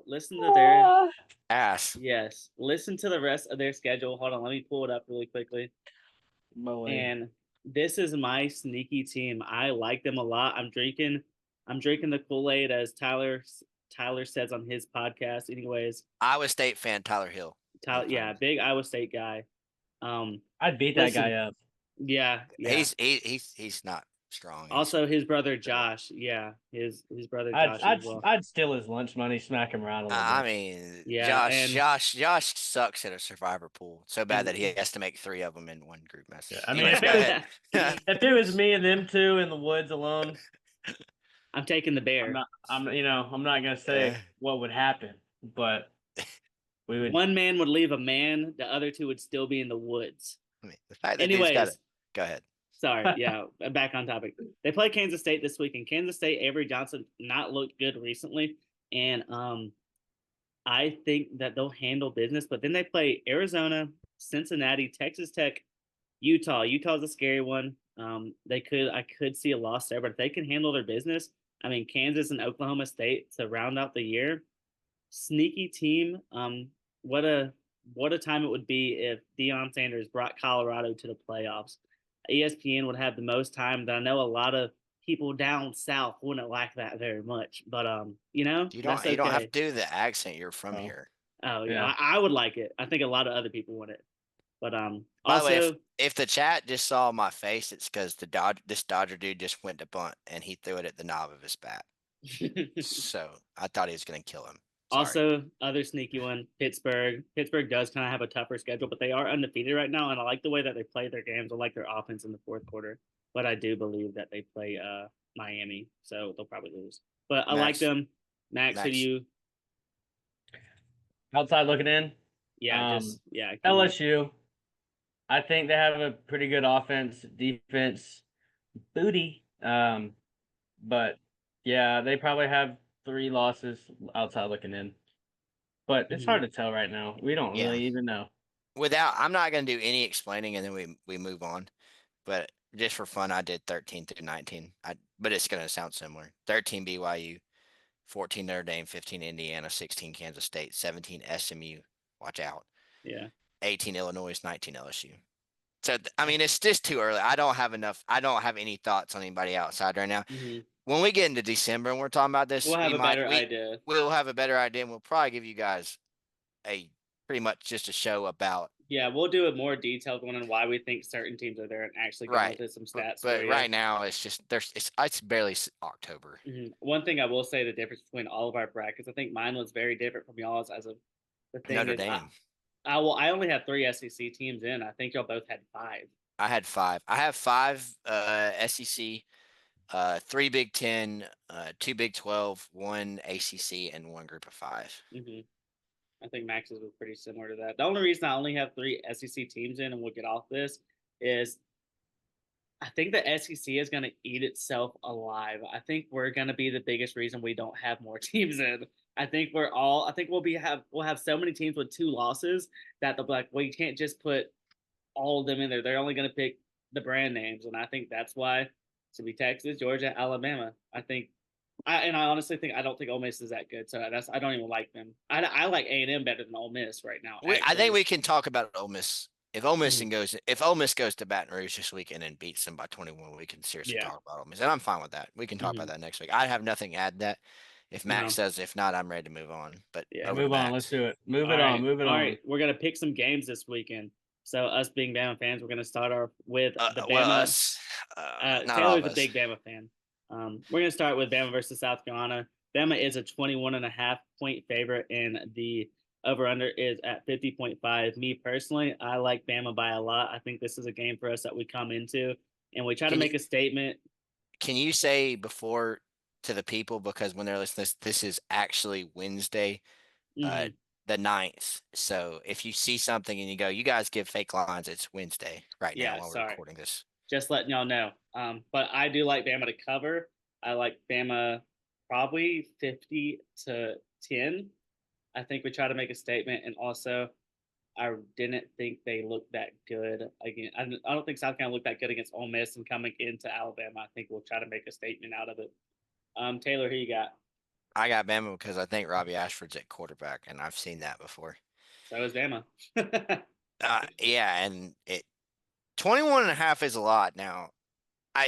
Listen to their ass. Yes. Listen to the rest of their schedule. Hold on, let me pull it up really quickly. Moly. And this is my sneaky team. I like them a lot. I'm drinking the Kool-Aid, as Tyler says on his podcast. Anyways, Iowa State fan Tyler Hill. Tyler, yeah, big Iowa State guy. I'd beat that Listen, guy up. yeah. He's not strong. Also, his brother Josh. Yeah, his brother I'd Josh as well. I'd steal his lunch money, smack him around a little I bit. mean, Yeah, Josh sucks at a survivor pool so bad that he has to make 3 of them in one group message. Yeah, I mean, Anyways, go ahead. if it was me and them two in the woods alone, I'm taking the bear. I'm not gonna say what would happen, but we would. One man would leave a man, the other two would still be in the woods. I mean, the fact that Anyways, go ahead. sorry, yeah, back on topic. They play Kansas State this week, and Kansas State, Avery Johnson not looked good recently, and I think that they'll handle business. But then they play Arizona, Cincinnati, Texas Tech, Utah. Utah's a scary one. I could see a loss there, but if they can handle their business, I mean, Kansas and Oklahoma State to round out the year, sneaky team. What a time it would be if Deion Sanders brought Colorado to the playoffs. ESPN would have the most time. But I know a lot of people down south wouldn't like that very much, but You don't that's okay. you don't have to do the accent. You're from here. Oh yeah, Yeah. I would like it. I think a lot of other people want it, but By the way, also if the chat just saw my face, it's because this Dodger dude just went to bunt and he threw it at the knob of his bat. So I thought he was going to kill him. Sorry. Also, other sneaky one, Pittsburgh. Pittsburgh does kind of have a tougher schedule, but they are undefeated right now, and I like the way that they play their games. I like their offense in the fourth quarter, but I do believe that they play Miami, so they'll probably lose. But I like them. Max, who do you? Outside looking in, Yeah, LSU. I think they have a pretty good offense, defense, booty. But yeah, they probably have 3 losses outside looking in. But it's hard to tell right now. We don't really even know. I'm not going to do any explaining, and then we move on. But just for fun, I did 13 through 19. But it's going to sound similar. 13 BYU, 14 Notre Dame, 15 Indiana, 16 Kansas State, 17 SMU. Watch out. Yeah. 18 Illinois, 19 LSU. So I mean, it's just too early. I don't have any thoughts on anybody outside right now. When we get into December and we're talking about this, we'll have a better idea. We'll have a better idea, and we'll probably give you guys a pretty much just a show about. Yeah, we'll do a more detailed one on why we think certain teams are there and actually come up with some stats. But right now, it's just it's barely October. One thing I will say, the difference between all of our brackets, I think mine was very different from y'all's. As of the thing Notre is, Dame. I only have 3 SEC teams in. I think y'all both had 5. I had 5. I have 5 SEC, 3 Big 10, 2 Big 12, 1 ACC, and 1 Group of 5. I think Max's was pretty similar to that. The only reason I only have 3 SEC teams in, and we'll get off this, is I think the SEC is going to eat itself alive. I think we're going to be the biggest reason we don't have more teams in. I think we'll have so many teams with 2 losses that they'll be like, well, you can't just put all of them in there. They're only going to pick the brand names, and I think that's why it should be Texas, Georgia, Alabama. I honestly think I don't think Ole Miss is that good, so I don't even like them. I like A&M better than Ole Miss right now. I think we can talk about Ole Miss. If Ole Miss goes to Baton Rouge this weekend and beats them by 21, we can seriously talk about Ole Miss, and I'm fine with that. We can talk about that next week. I have nothing to add to that. If Max says, if not, I'm ready to move on. But move on. Let's do it. Move it on. All right, we're gonna pick some games this weekend. So us being Bama fans, we're gonna start off with the Bama. Well, us, Taylor's a big Bama fan. We're gonna start with Bama versus South Carolina. Bama is a 21.5 point favorite, and the over/under is at 50.5. Me personally, I like Bama by a lot. I think this is a game for us that we come into and we try to make a statement. Can you say before to the people, because when they're listening, this is actually Wednesday, the 9th. So if you see something and you go, you guys give fake lines, it's Wednesday right now while we're recording this. Just letting y'all know. But I do like Bama to cover. I like Bama probably 50-10. I think we try to make a statement, and also I didn't think they looked that good again. I don't think South Carolina looked that good against Ole Miss, and coming into Alabama, I think we'll try to make a statement out of it. Taylor, who you got? I got Bama because I think Robbie Ashford's at quarterback, and I've seen that before. So is Bama. Yeah, and 21.5 is a lot now.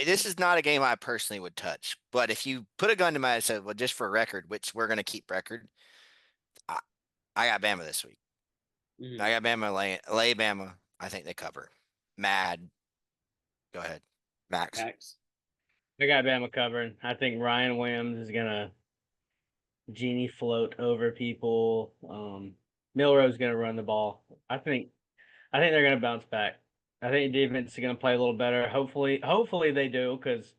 This is not a game I personally would touch, but if you put a gun to my head and said, well, just for record, which we're going to keep record, I, I got Bama this week. Mhm. I got Bama lay Bama. I think they cover. Mad. Go ahead, Max. Max. I got Bama covering. I think Ryan Williams is gonna genie float over people. Milroe's gonna run the ball. I think they're gonna bounce back. I think defense is gonna play a little better. Hopefully they do, because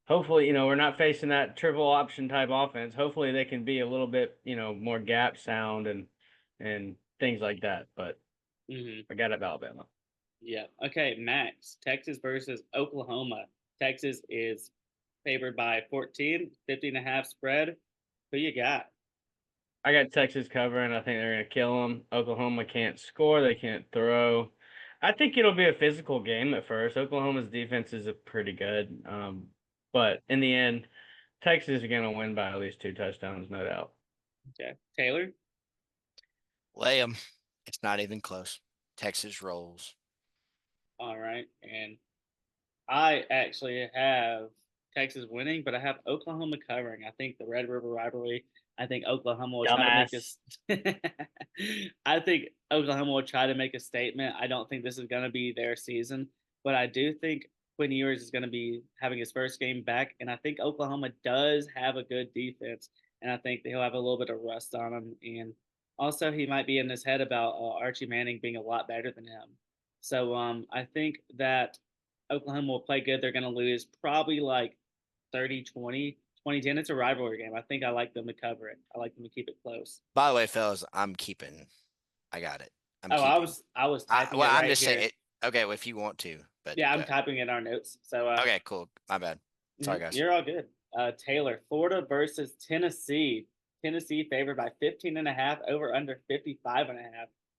hopefully, we're not facing that triple option type offense. Hopefully they can be a little bit, more gap sound and things like that. But Mhm. I got it, Alabama. Yeah. Okay, Max. Texas versus Oklahoma. Texas is favored by 14, 50.5 spread. Who you got? I got Texas covering. I think they're going to kill them. Oklahoma can't score. They can't throw. I think it'll be a physical game at first. Oklahoma's defense is pretty good. But in the end, Texas is going to win by at least 2 touchdowns, no doubt. Okay. Taylor? Lay them. It's not even close. Texas rolls. All right. And I actually have Texas winning, but I have Oklahoma covering. I think the Red River rivalry. I think Oklahoma will try to make Dumbass. I think Oklahoma will try to make a statement. I don't think this is going to be their season, but I do think Quinn Ewers is going to be having his first game back, and I think Oklahoma does have a good defense, and I think he'll have a little bit of rust on him, and also he might be in his head about Archie Manning being a lot better than him. So I think that Oklahoma will play good. They're going to lose probably like 30-20, 20-10. It's a rivalry game. I think I like them to cover it. I like them to keep it close. By the way, fellas, I'm keeping. I got it. I'm Oh, keeping. I was typing it I'm right just here. saying it. Okay, well, if you want to, but Yeah, I'm typing in our notes. So okay, cool. My bad. Sorry, guys. You're all good. Taylor, Florida versus Tennessee. Tennessee favored by 15.5, over under 55.5.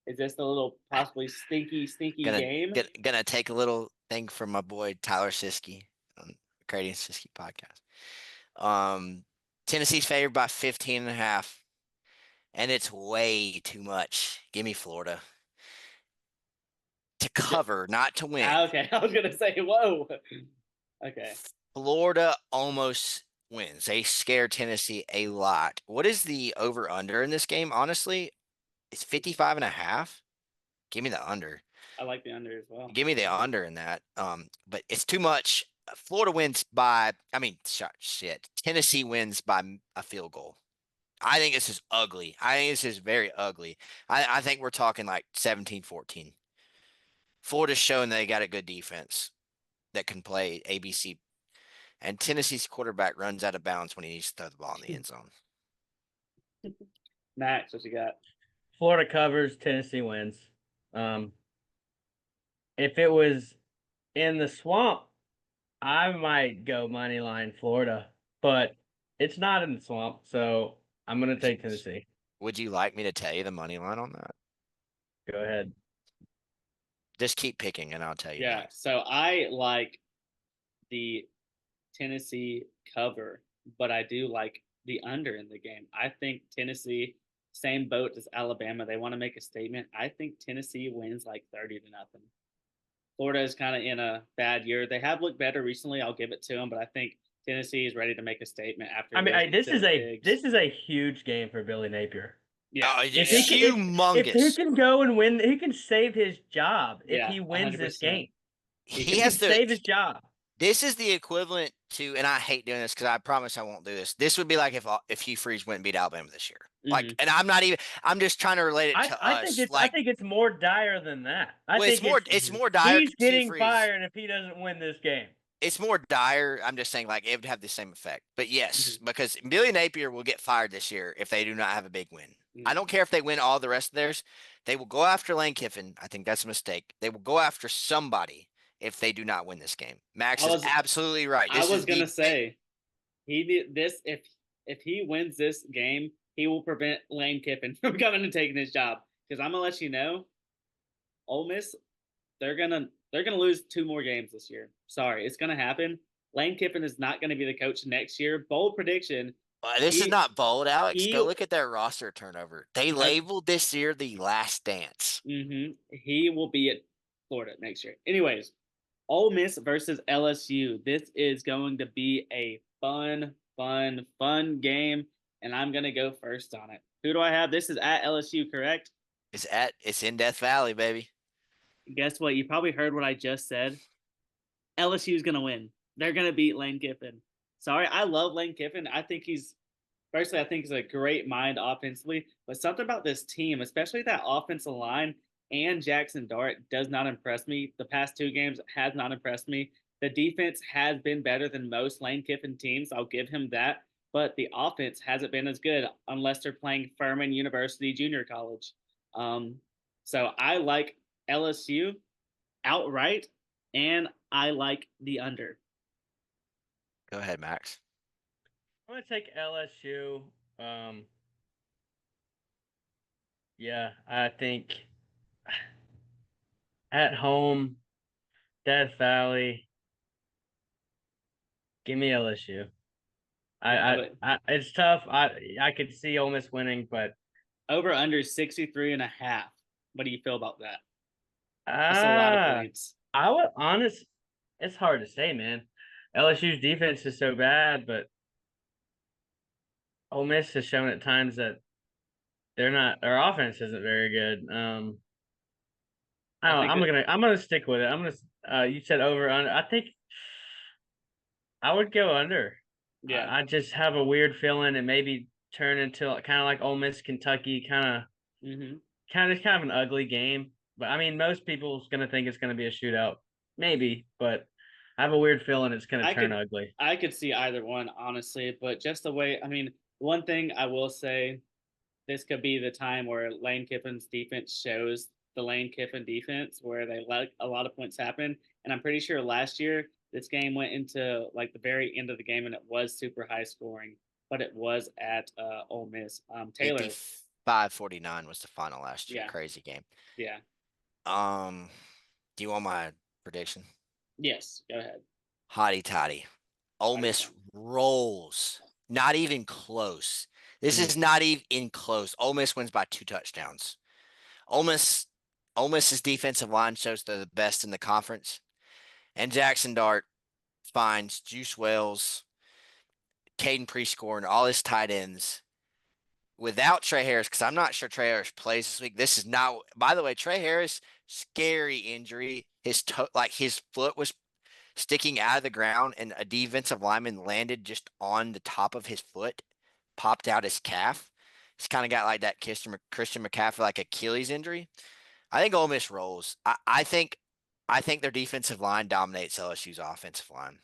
Is this the little possibly stinky game? Gonna take a little thing from my boy Tyler Siskey on Creating Siskey podcast. Tennessee's favored by 15.5, and it's way too much. Give me Florida to cover, not to win. Okay, I was gonna say, whoa. Okay. Florida almost wins. They scare Tennessee a lot. What is the over under in this game? Honestly, it's 55.5. Give me the under. I like the under as well. Give me the under in that. But it's too much. Florida wins by, shit. Tennessee wins by a field goal. I think this is ugly. I think this is very ugly. I think we're talking like 17-14. Florida's showing they got a good defense that can play ABC. And Tennessee's quarterback runs out of bounds when he needs to throw the ball in the end zone. Max, what you got? Florida covers, Tennessee wins. If it was in the swamp, I might go money line Florida, but it's not in the swamp, so I'm gonna take Tennessee. Would you like me to tell you the money line on that? Go ahead. Just keep picking, and I'll tell you. Yeah, so I like the Tennessee cover, but I do like the under in the game. I think Tennessee, same boat as Alabama. They want to make a statement. I think Tennessee wins like 30-0. Florida is kind of in a bad year. They have looked better recently. I'll give it to them, but I think Tennessee is ready to make a statement after. I mean, this is a huge game for Billy Napier. Yeah, humongous. If he can go and win, he can save his job if he wins 100%. this game. He has to save his job. This is the equivalent to, and I hate doing this because I promise I won't do this. This would be like if Hugh Freeze went and beat Alabama this year. Like, and I'm just trying to relate it to us. I think it's more dire than that. It's more dire. He's getting fired if he doesn't win this game. It's more dire. I'm just saying, like, it would have the same effect. But yes, because Billy Napier will get fired this year if they do not have a big win. I don't care if they win all the rest of theirs. They will go after Lane Kiffin. I think that's a mistake. They will go after somebody if they do not win this game. Max is absolutely right. I was gonna say he did this. If he wins this game, he will prevent Lane Kiffin from coming and taking his job. Because I'm gonna let you know, Ole Miss, they're gonna lose 2 more games this year. Sorry, it's gonna happen. Lane Kiffin is not gonna be the coach next year. Bold prediction. This is not bold, Alex. Go look at their roster turnover. They labeled this year the last dance. He will be at Florida next year. Anyways, Ole Miss versus LSU. This is going to be a fun game, and I'm gonna go first on it. Who do I have? This is at LSU, correct? It's in Death Valley, baby. Guess what? You probably heard what I just said. LSU is gonna win. They're gonna beat Lane Kiffin. Sorry, I love Lane Kiffin. I think he's a great mind offensively, but something about this team, especially that offensive line and Jackson Dart, does not impress me. The past 2 games has not impressed me. The defense has been better than most Lane Kiffin teams. I'll give him that. But the offense hasn't been as good unless they're playing Furman University Junior College. Um, so I like LSU outright, and I like the under. Go ahead, Max. I'm gonna take LSU. Yeah, I think at home, Death Valley. Give me LSU. It's tough. I could see Ole Miss winning, but Over under 63.5. What do you feel about that? That's a lot of points. I would honest. It's hard to say, man. LSU's defense is so bad, but Ole Miss has shown at times that they're not. Their offense isn't very good. I don't. I'm gonna stick with it. I'm gonna. You said over under. I think I would go under. Yeah. I just have a weird feeling it maybe turn into kind of like Ole Miss Kentucky, kind of an ugly game. But I mean, most people's gonna think it's gonna be a shootout, maybe. But I have a weird feeling it's gonna turn ugly. I could see either one, honestly. But just the way, I mean, one thing I will say, this could be the time where Lane Kiffin's defense shows the Lane Kiffin defense, where they let a lot of points happen. And I'm pretty sure last year this game went into like the very end of the game, and it was super high scoring, but it was at Ole Miss. Taylor, 55-49 was the final last year. Yeah. Crazy game. Yeah. Do you want my prediction? Yes. Go ahead. Hotty toddy. Ole Hotty Miss toddy. rolls. Not even close. This is not even close. Ole Miss wins by 2 touchdowns. Ole Miss's defensive line shows they're the best in the conference. And Jackson Dart finds Juice Wells, Caden Prescore, and all his tight ends without Trey Harris, because I'm not sure Trey Harris plays this week. This is not, by the way, Trey Harris, scary injury. His foot was sticking out of the ground, and a defensive lineman landed just on the top of his foot, popped out his calf. He's kind of got like that Christian McCaffrey, like Achilles injury. I think Ole Miss rolls. I think their defensive line dominates LSU's offensive line.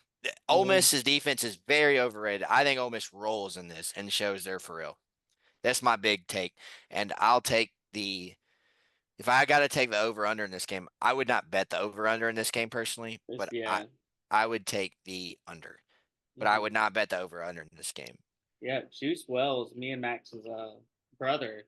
Ole Miss's defense is very overrated. I think Ole Miss rolls in this and shows they're for real. That's my big take. And I'll take if I got to take the over-under in this game, I would not bet the over-under in this game personally, but I would take the under. But I would not bet the over-under in this game. Yeah, Juice Wells, me and Max's brother.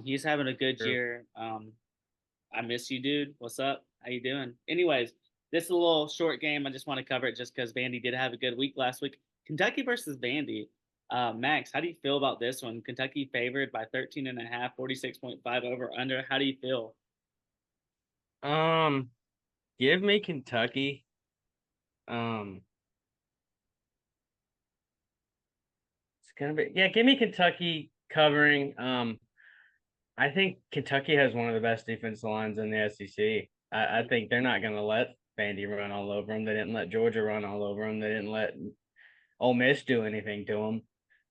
He's having a good year. I miss you, dude. What's up? How you doing? Anyways, this is a little short game. I just want to cover it just because Vandy did have a good week last week. Kentucky versus Vandy. Max, how do you feel about this one? Kentucky favored by 13.5, 46.5 over under. How do you feel? Give me Kentucky. It's gonna be give me Kentucky covering. I think Kentucky has one of the best defensive lines in the SEC. I think they're not gonna let Vandy run all over them. They didn't let Georgia run all over them. They didn't let Ole Miss do anything to them.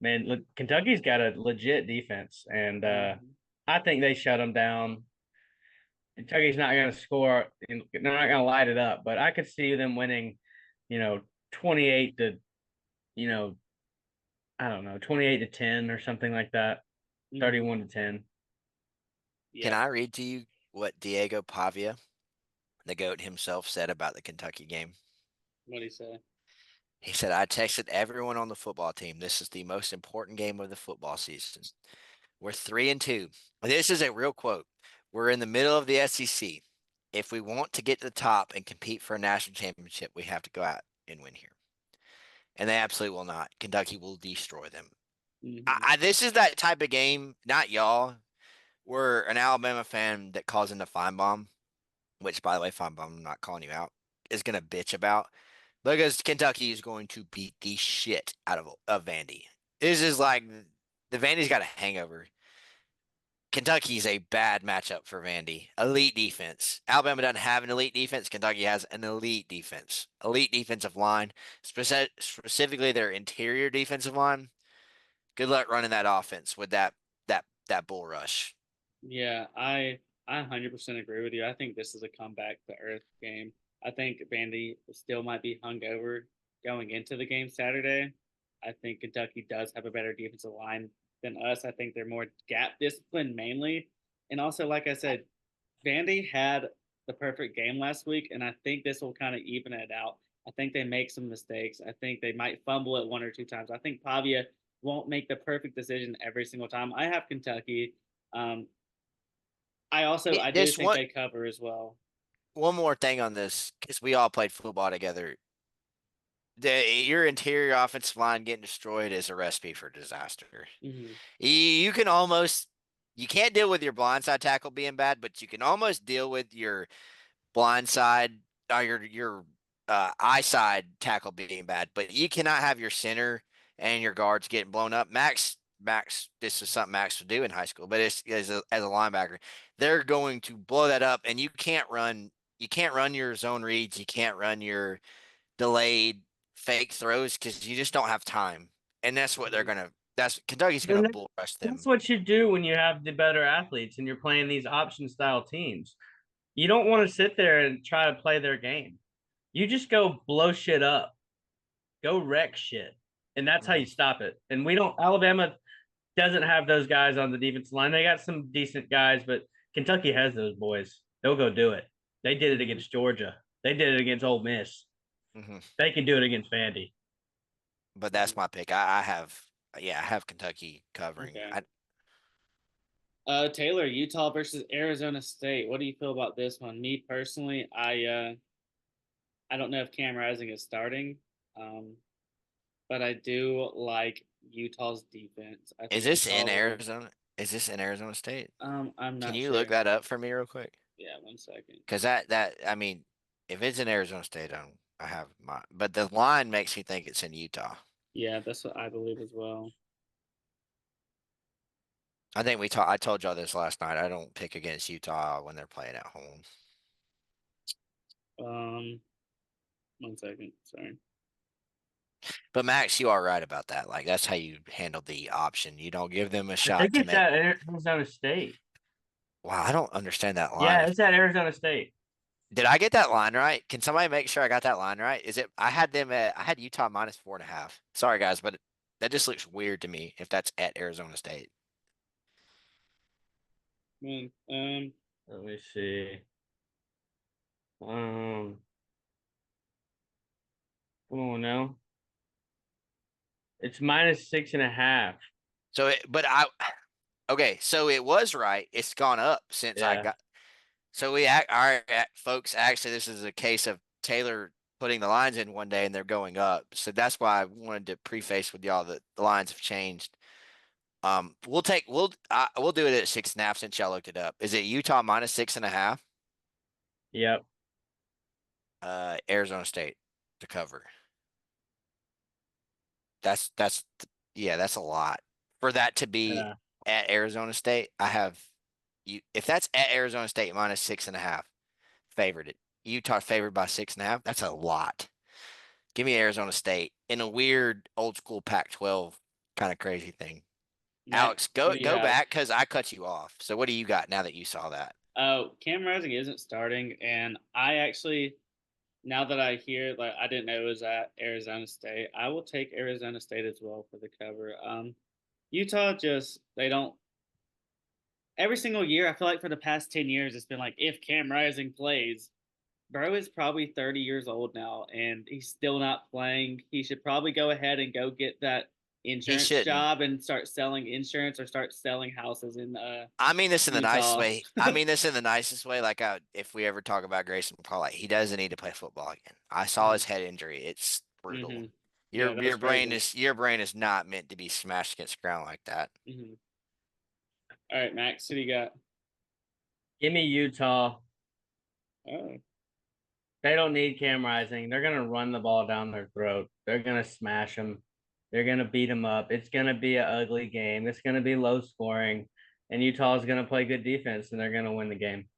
Man, look, Kentucky's got a legit defense, and I think they shut them down. Kentucky's not going to score, and they're not going to light it up, but I could see them winning, 28 to, I don't know, 28 to 10 or something like that, 31 to 10. Yeah. Can I read to you what Diego Pavia, the GOAT himself, said about the Kentucky game? What did he say? He said, I texted everyone on the football team. This is the most important game of the football season. We're 3-2. This is a real quote. We're in the middle of the SEC. If we want to get to the top and compete for a national championship, we have to go out and win here. And they absolutely will not. Kentucky will destroy them. This is that type of game, not y'all. We're an Alabama fan that calls in the Feinbaum, which, by the way, Feinbaum, I'm not calling you out. is gonna bitch about because Kentucky is going to beat the shit out of Vandy. This is like the Vandy's got a hangover. Kentucky's a bad matchup for Vandy. Elite defense. Alabama doesn't have an elite defense. Kentucky has an elite defense. Elite defensive line, specifically their interior defensive line. Good luck running that offense with that bull rush. Yeah, I 100% agree with you. I think this is a comeback to earth game. I think Vandy still might be hungover going into the game Saturday. I think Kentucky does have a better defensive line than us. I think they're more gap disciplined mainly, and also like I said, Vandy had the perfect game last week, and I think this will kind of even it out. I think they make some mistakes. I think they might fumble it one or two times. I think Pavia won't make the perfect decision every single time. I have Kentucky. Um, I do This think they cover as well. one more thing on this because we all played football together. Your interior offensive line getting destroyed is a recipe for disaster. Mm-hmm. You can almost you can't deal with your blindside tackle being bad, but you can almost deal with your blindside or your eye side tackle being bad. But you cannot have your center and your guards getting blown up. Max, this is something Max would do in high school, but it's as a linebacker, they're going to blow that up, and you can't run. You can't run your zone reads. You can't run your delayed fake throws because you just don't have time. And that's what they're gonna. That's Kentucky's gonna Then bull rush them. that's what you do when you have the better athletes and you're playing these option style teams. You don't want to sit there and try to play their game. You just go blow shit up, go wreck shit, and that's how you stop it. And we don't. Alabama doesn't have those guys on the defensive line. They got some decent guys, but Kentucky has those boys. They'll go do it. They did it against Georgia. They did it against Ole Miss. Mm-hmm. They can do it against Vandy. But that's my pick. I have, yeah, I have Kentucky covering. Okay. Taylor, Utah versus Arizona State. What do you feel about this one? Me personally, I don't know if Cam Rising is starting, but I do like Utah's defense. I Is think this Utah in will. Arizona? Is this in Arizona State? I'm Can not you sure. look that up for me real quick? Yeah, 1 second. Because I mean, if it's in Arizona State, I have my. But the line makes me think it's in Utah. Yeah, that's what I believe as well. I think I told y'all this last night. I don't pick against Utah when they're playing at home. 1 second. Sorry. But Max, you are right about that. Like that's how you handle the option. You don't give them a I shot think to it's make. at Arizona State. Wow, I don't understand that line. Yeah, it's at Arizona State. Did I get that line right? Can somebody make sure I got that line right? Is it? I had Utah minus 4.5. Sorry guys, but that just looks weird to me if that's at Arizona State. Man, Let me see. Come on now. It's minus 6.5. So, okay, so it was right. It's gone up since I Yeah. got. So all right, folks. Actually, this is a case of Taylor putting the lines in one day and they're going up. So that's why I wanted to preface with y'all that the lines have changed. We'll do it at 6.5 since y'all looked it up. Is it Utah minus 6.5? Yep. Arizona State to cover. Yeah, that's a lot for that to be at Arizona State. I have you if that's at Arizona State minus 6.5, favored it. Utah favored by 6.5. That's a lot. Give me Arizona State in a weird old school Pac-12 kind of crazy thing. Alex, go back because I cut you off. So what do you got now that you saw that? Cam Rising isn't starting, and I actually, now that I hear, like, I didn't know it was at Arizona State. I will take Arizona State as well for the cover. Utah they don't. Every single year, I feel like for the past 10 years, it's been like if Cam Rising plays, bro is probably 30 years old now, and he's still not playing. He should probably go ahead and go get that insurance job and start selling insurance or start selling houses in I mean this in the nicest Utah. way. I mean this in the nicest way. Like if we ever talk about Grayson McCall, like he doesn't need to play football again. I saw his head injury. It's brutal. Mhm. Your brain is not meant to be smashed against the ground like that. All right, Max, who do you got? Give me Utah. Oh, They don't need Cam Rising. They're gonna run the ball down their throat. They're gonna smash them. They're gonna beat them up. It's gonna be an ugly game. It's gonna be low scoring, and Utah is gonna play good defense, and they're gonna win the game.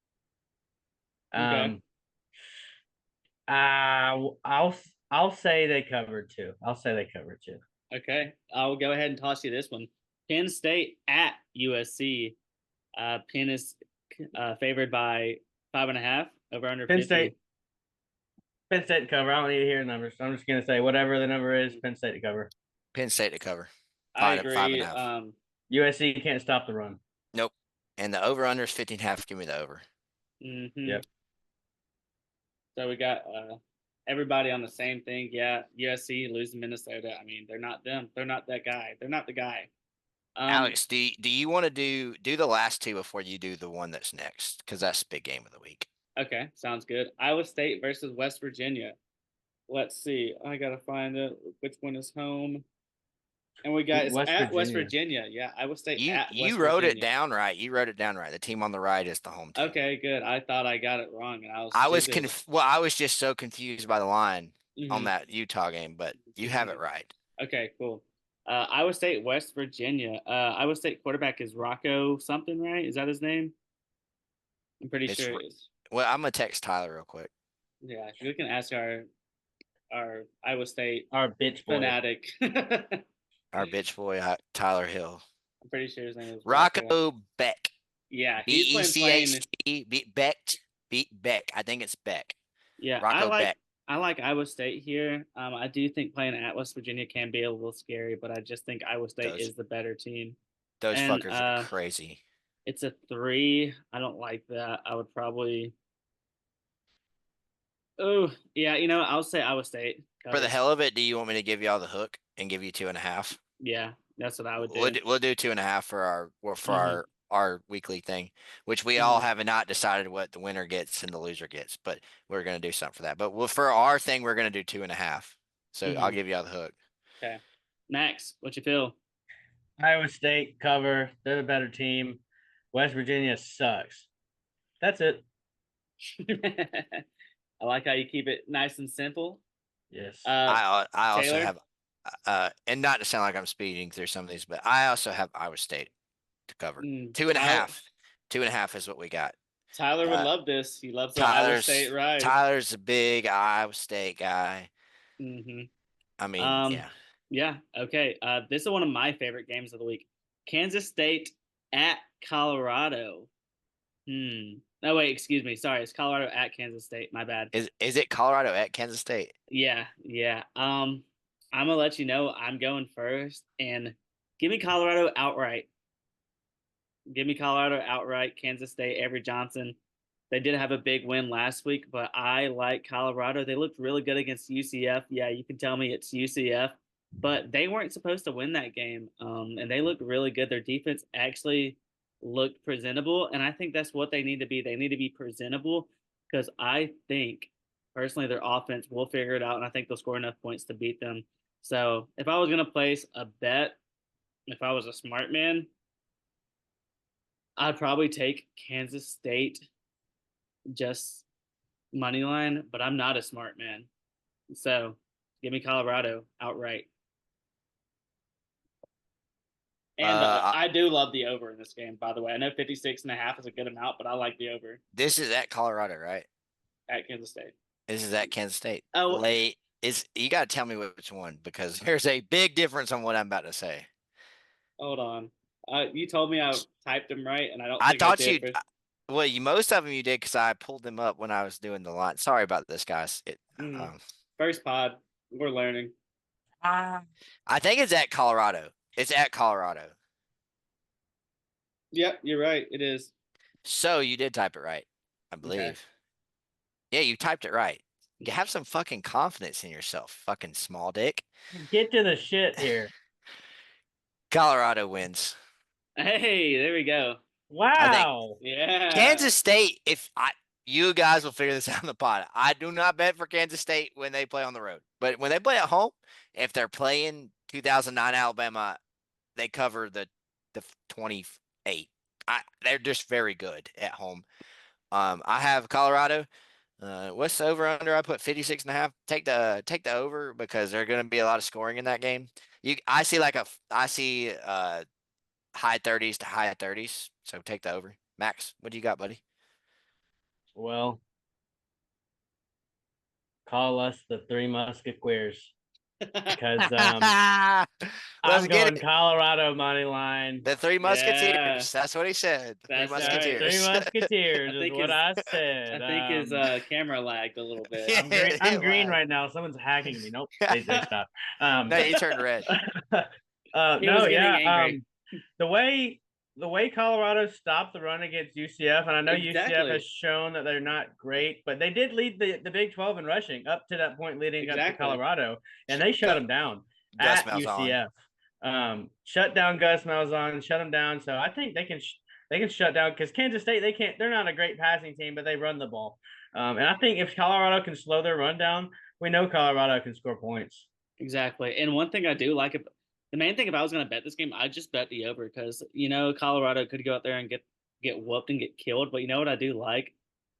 Okay. I'll say they covered two. I'll say they covered two. Okay. I'll go ahead and toss you this one. Penn State at USC. Penn is favored by 5.5 over under Penn 50. State. Penn State to cover. I don't need to hear numbers. I'm just gonna say whatever the number is. Penn State to cover. Penn State to cover. I 5.5. agree. USC can't stop the run. Nope. And the over under is 15.5. Give me the over. Yep. So we got everybody on the same thing. Yeah, USC losing Minnesota. I mean, they're not them. They're not that guy. They're not the guy. Alex, do you want to do the last two before you do the one that's next? Because that's the big game of the week. Okay, sounds good. Iowa State versus West Virginia. Let's see. I gotta find it. Which one is home? And we got it's at West Virginia. Yeah, Iowa State. You wrote it down right. You wrote it down right. The team on the right is the home team. Okay, good. I thought I got it wrong, and I was just so confused by the line on that Utah game, but you have it right. Okay, cool. Iowa State, West Virginia. Iowa State quarterback is Rocco something, right? Is that his name? I'm pretty sure it is. Well, I'm gonna text Tyler real quick. Yeah, we can ask our Iowa State bitch boy fanatic. Our bitch boy Tyler Hill. I'm pretty sure his name is Rocco Beck. Yeah, he's playing Beck. I think it's Beck. Yeah, Rocco Beck. I like Iowa State here. I do think playing at West Virginia can be a little scary, but I just think Iowa State is the better team. Those fuckers are crazy. It's a 3. I don't like that. I would probably. Oh yeah, I'll say Iowa State. For the hell of it, do you want me to give you all the hook and give you 2.5? Yeah, that's what I would do. We'll do 2.5 for our weekly thing, which we all have not decided what the winner gets and the loser gets, but we're gonna do something for that. But for our thing, we're gonna do 2.5. So I'll give you all the hook. Okay, Max, what you feel? Iowa State cover. They're the better team. West Virginia sucks. That's it. I like how you keep it nice and simple. Yes. I also Taylor? have and not to sound like I'm speeding through some of these, but I also have Iowa State to cover. 2.5. 2.5 is what we got. Tyler would love this. He loves the Iowa State ride. Tyler's a big Iowa State guy. I mean, yeah. Yeah. Okay. This is one of my favorite games of the week. Kansas State at Colorado. No, wait, excuse me. Sorry, it's Colorado at Kansas State. My bad. Is it Colorado at Kansas State? Yeah. I'm gonna let you know I'm going first, and give me Colorado outright. Give me Colorado outright. Kansas State, Avery Johnson. They did have a big win last week, but I like Colorado. They looked really good against UCF. Yeah, you can tell me it's UCF, but they weren't supposed to win that game. And they looked really good. Their defense actually looked presentable, and I think that's what they need to be. They need to be presentable, because I think personally their offense will figure it out, and I think they'll score enough points to beat them. So if I was gonna place a bet, if I was a smart man, I'd probably take Kansas State just money line, but I'm not a smart man, so give me Colorado outright. And I do love the over in this game, by the way. I know 56.5 is a good amount, but I like the over. This is at Colorado, right? At Kansas State. This is at Kansas State. Oh, you got to tell me which one, because there's a big difference on what I'm about to say. Hold on. You told me I typed them right, and I don't. I thought you. Well, most of them you did, because I pulled them up when I was doing the line. Sorry about this, guys. First pod, we're learning. I think it's at Colorado. It's at Colorado. Yep, you're right. It is. So you did type it right, I believe. Okay. Yeah, you typed it right. You have some fucking confidence in yourself, fucking small dick. Get to the shit here. Colorado wins. Hey, there we go. Wow. Yeah. Kansas State, you guys will figure this out in the pod. I do not bet for Kansas State when they play on the road. But when they play at home, if they're playing 2009 Alabama, they cover the 28. They're just very good at home. I have Colorado. What's the over under? I put 56.5. Take the over because there's going to be a lot of scoring in that game. I see high 30s to high 30s. So take the over. Max, what do you got, buddy? Well, call us the Three Musketeers because Let's I'm get going it. Colorado money line. The Three Musketeers. Yeah. That's what he said. The Three That's That's right, right. Three Musketeers. Musketeers I is think what his I said. I think his camera lagged a little bit. Yeah. I'm green. It I'm green lagged. right now. Someone's hacking me. Nope, they stopped. No, you turned red. He No, was getting yeah. angry. The way Colorado stopped the run against UCF, and I know UCF Exactly. has shown that they're not great, but they did lead the Big 12 in rushing up to that point, leading up to Exactly. Colorado, and they shut them down Gus at Malzahn. UCF. Shut down Gus Malzahn, shut them down. So I think they can shut down because Kansas State they can't. They're not a great passing team, but they run the ball. And I think if Colorado can slow their run down, we know Colorado can score points. Exactly. And one thing I do like, the main thing if I was going to bet this game, I just bet the over because Colorado could go out there and get whooped and get killed. But you know what I do like?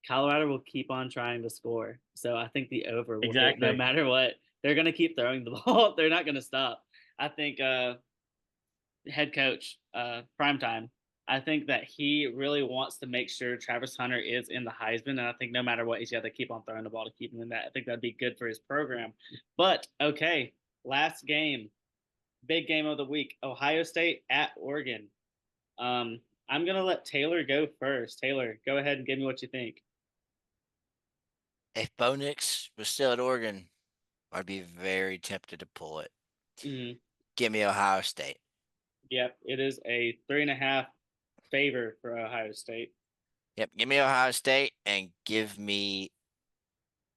Colorado will keep on trying to score. So I think the over will hit no Exactly. matter what. They're going to keep throwing the ball. They're not going to stop. I think head coach Primetime. I think that he really wants to make sure Travis Hunter is in the Heisman, and I think no matter what, he's got to keep on throwing the ball to keep him in that. I think that'd be good for his program. But okay, last game, big game of the week: Ohio State at Oregon. I'm gonna let Taylor go first. Taylor, go ahead and give me what you think. If Bo Nix was still at Oregon, I'd be very tempted to pull it. Mm-hmm. Give me Ohio State. Yep, it is a 3.5 favor for Ohio State. Yep, give me Ohio State and give me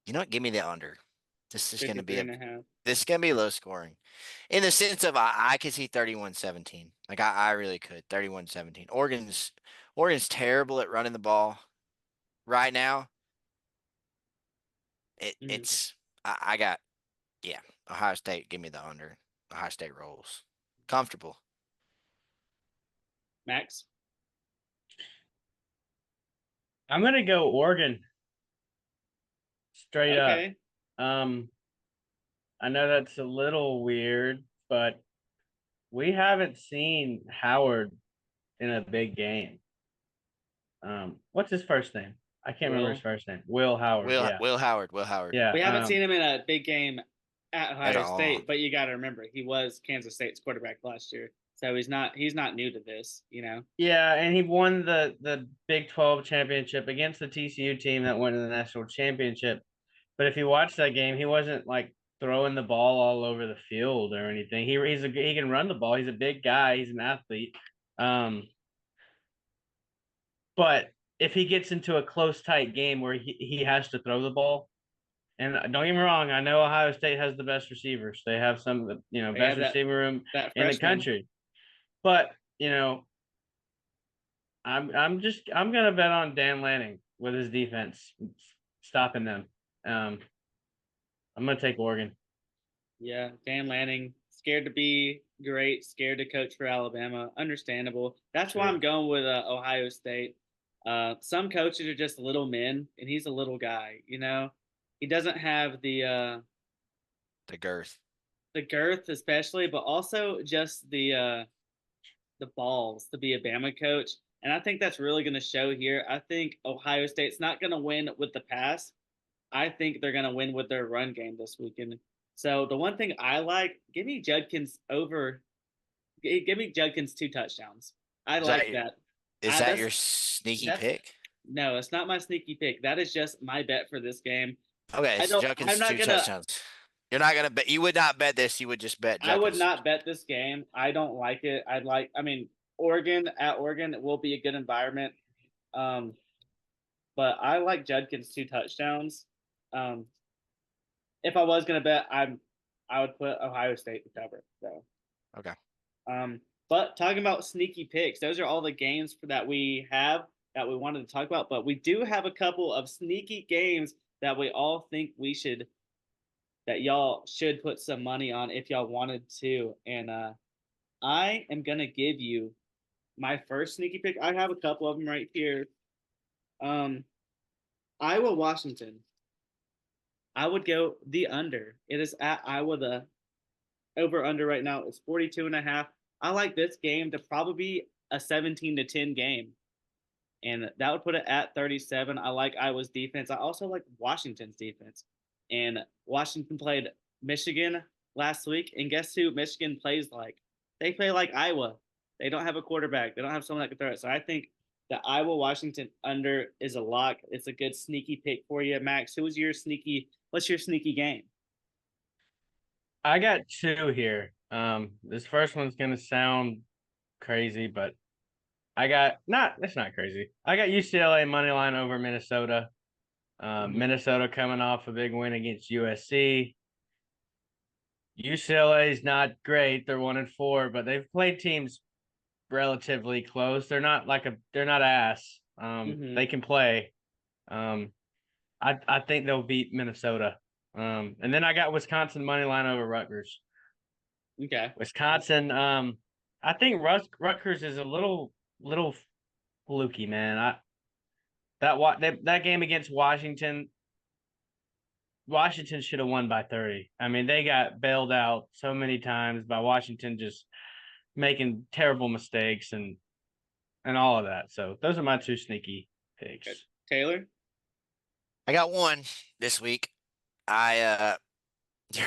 the under. This is gonna be low scoring. In the sense of I could see 31-17. Like I really could. 31-17. Oregon's terrible at running the ball right now. It's I got Ohio State, give me the under. Ohio State rolls. Comfortable. Max? I'm gonna go Oregon. Straight Okay. up. I know that's a little weird, but we haven't seen Howard in a big game. What's his first name? I can't remember his first name. Will Howard. Will Howard. Yeah. We haven't seen him in a big game at Ohio all. State, but you got to remember he was Kansas State's quarterback last year, so he's not new to this. Yeah, and he won the Big 12 championship against the TCU team that won the national championship. But if you watch that game, he wasn't like throwing the ball all over the field or anything. He can run the ball. He's a big guy. He's an athlete. But if he gets into a close, tight game where he has to throw the ball, and don't get me wrong, I know Ohio State has the best receivers. They have some of the best receiver room in the country. But I'm gonna bet on Dan Lanning with his defense stopping them. I'm gonna take Oregon. Yeah, Dan Lanning, scared to be great, scared to coach for Alabama. Understandable. That's why I'm going with Ohio State. Some coaches are just little men, and he's a little guy. He doesn't have the girth, especially, but also just the balls to be a Bama coach. And I think that's really going to show here. I think Ohio State's not going to win with the pass. I think they're going to win with their run game this weekend. So the one thing I like, give me Judkins 2 touchdowns. I like that. Is that your sneaky pick? No, it's not my sneaky pick. That is just my bet for this game. Okay, it's Judkins 2 touchdowns. You're not gonna bet. You would not bet this. You would just bet Judkins. I would not bet this game. I don't like it. Oregon at Oregon will be a good environment. But I like Judkins 2 touchdowns. If I was gonna bet, I would put Ohio State to cover. So okay. But talking about sneaky picks, those are all the games that we have that we wanted to talk about. But we do have a couple of sneaky games that we all think that y'all should put some money on if y'all wanted to. And I am gonna give you my first sneaky pick. I have a couple of them right here. Iowa Washington. I would go the under. It is at Iowa. The over under right now is 42.5. I like this game to probably be a 17-10 game. And that would put it at 37. I like Iowa's defense. I also like Washington's defense. And Washington played Michigan last week. And guess who Michigan plays like? They play like Iowa. They don't have a quarterback. They don't have someone that can throw it. So I think the Iowa Washington under is a lock. It's a good sneaky pick for you, Max. What's your sneaky game? I got two here. This first one's gonna sound crazy, but it's not crazy. I got UCLA money line over Minnesota. Minnesota coming off a big win against USC. UCLA is not great. They're 1-4, but they've played teams relatively close. They're not ass. They can play. I think they'll beat Minnesota. And then I got Wisconsin money line over Rutgers. Okay. Wisconsin. I think Rutgers is a little fluky, man. That game against Washington. Washington should have won by 30. I mean, they got bailed out so many times by Washington just making terrible mistakes and all of that. So those are my two sneaky picks. Okay. Taylor? I got one this week. There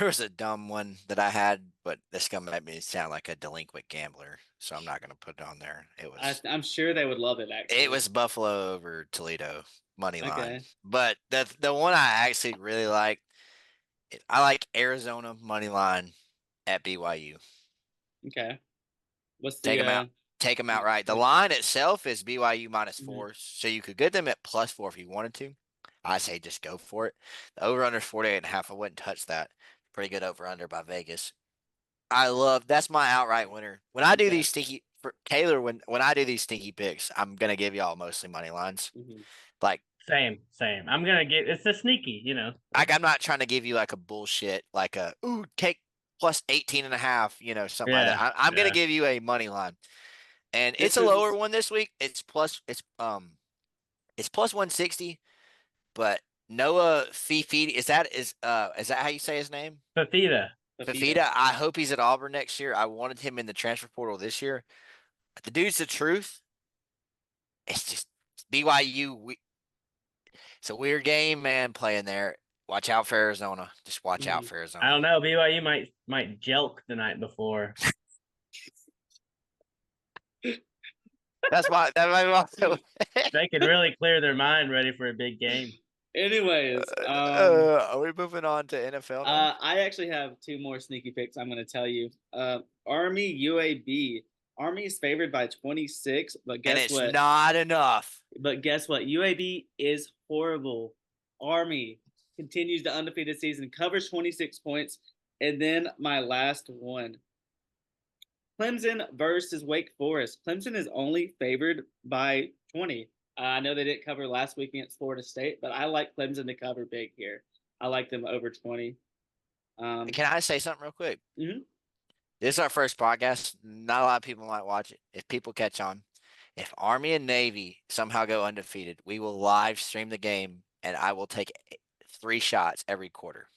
was a dumb one that I had, but this gonna make me sound like a delinquent gambler, so I'm not gonna put it on there. I'm sure they would love it. Actually, it was Buffalo over Toledo money line. Okay. But the one I actually really like, I like Arizona money line at BYU. Okay. What's Take them out. Take them outright. The line itself is BYU -4, so you could get them at +4 if you wanted to. I say just go for it. The over-under is 48.5. I wouldn't touch that. Pretty good over-under by Vegas. That's my outright winner. When I do these stinky for Taylor, when I do these stinky picks, I'm gonna give y'all mostly money lines. Like same. I'm gonna get it's a sneaky, you know. Like I'm not trying to give you like a bullshit, like take +18.5, something like that. I'm gonna give you a money line. And it's a lower one this week. It's plus 160, but Noah Fifita, is that how you say his name? Fifita. I hope he's at Auburn next year. I wanted him in the transfer portal this year. The dude's the truth. It's just BYU. It's a weird game, man, playing there. Watch out for Arizona. Just watch out for Arizona. I don't know. BYU might jelk the night before. That might also. They could really clear their mind, ready for a big game. Anyways, are we moving on to NFL now? I actually have two more sneaky picks. I'm going to tell you. Army UAB. Army is favored by 26, but guess what? It's not enough. But guess what? UAB is horrible. Army continues the undefeated season, covers 26 points, and then my last one. Clemson versus Wake Forest. Clemson is only favored by 20. I know they didn't cover last week against Florida State, but I like Clemson to cover big here. I like them over 20. Can I say something real quick? Mm-hmm. This is our first podcast. Not a lot of people might watch it. If people catch on, if Army and Navy somehow go undefeated, we will live stream the game, and I will take 3 shots every quarter.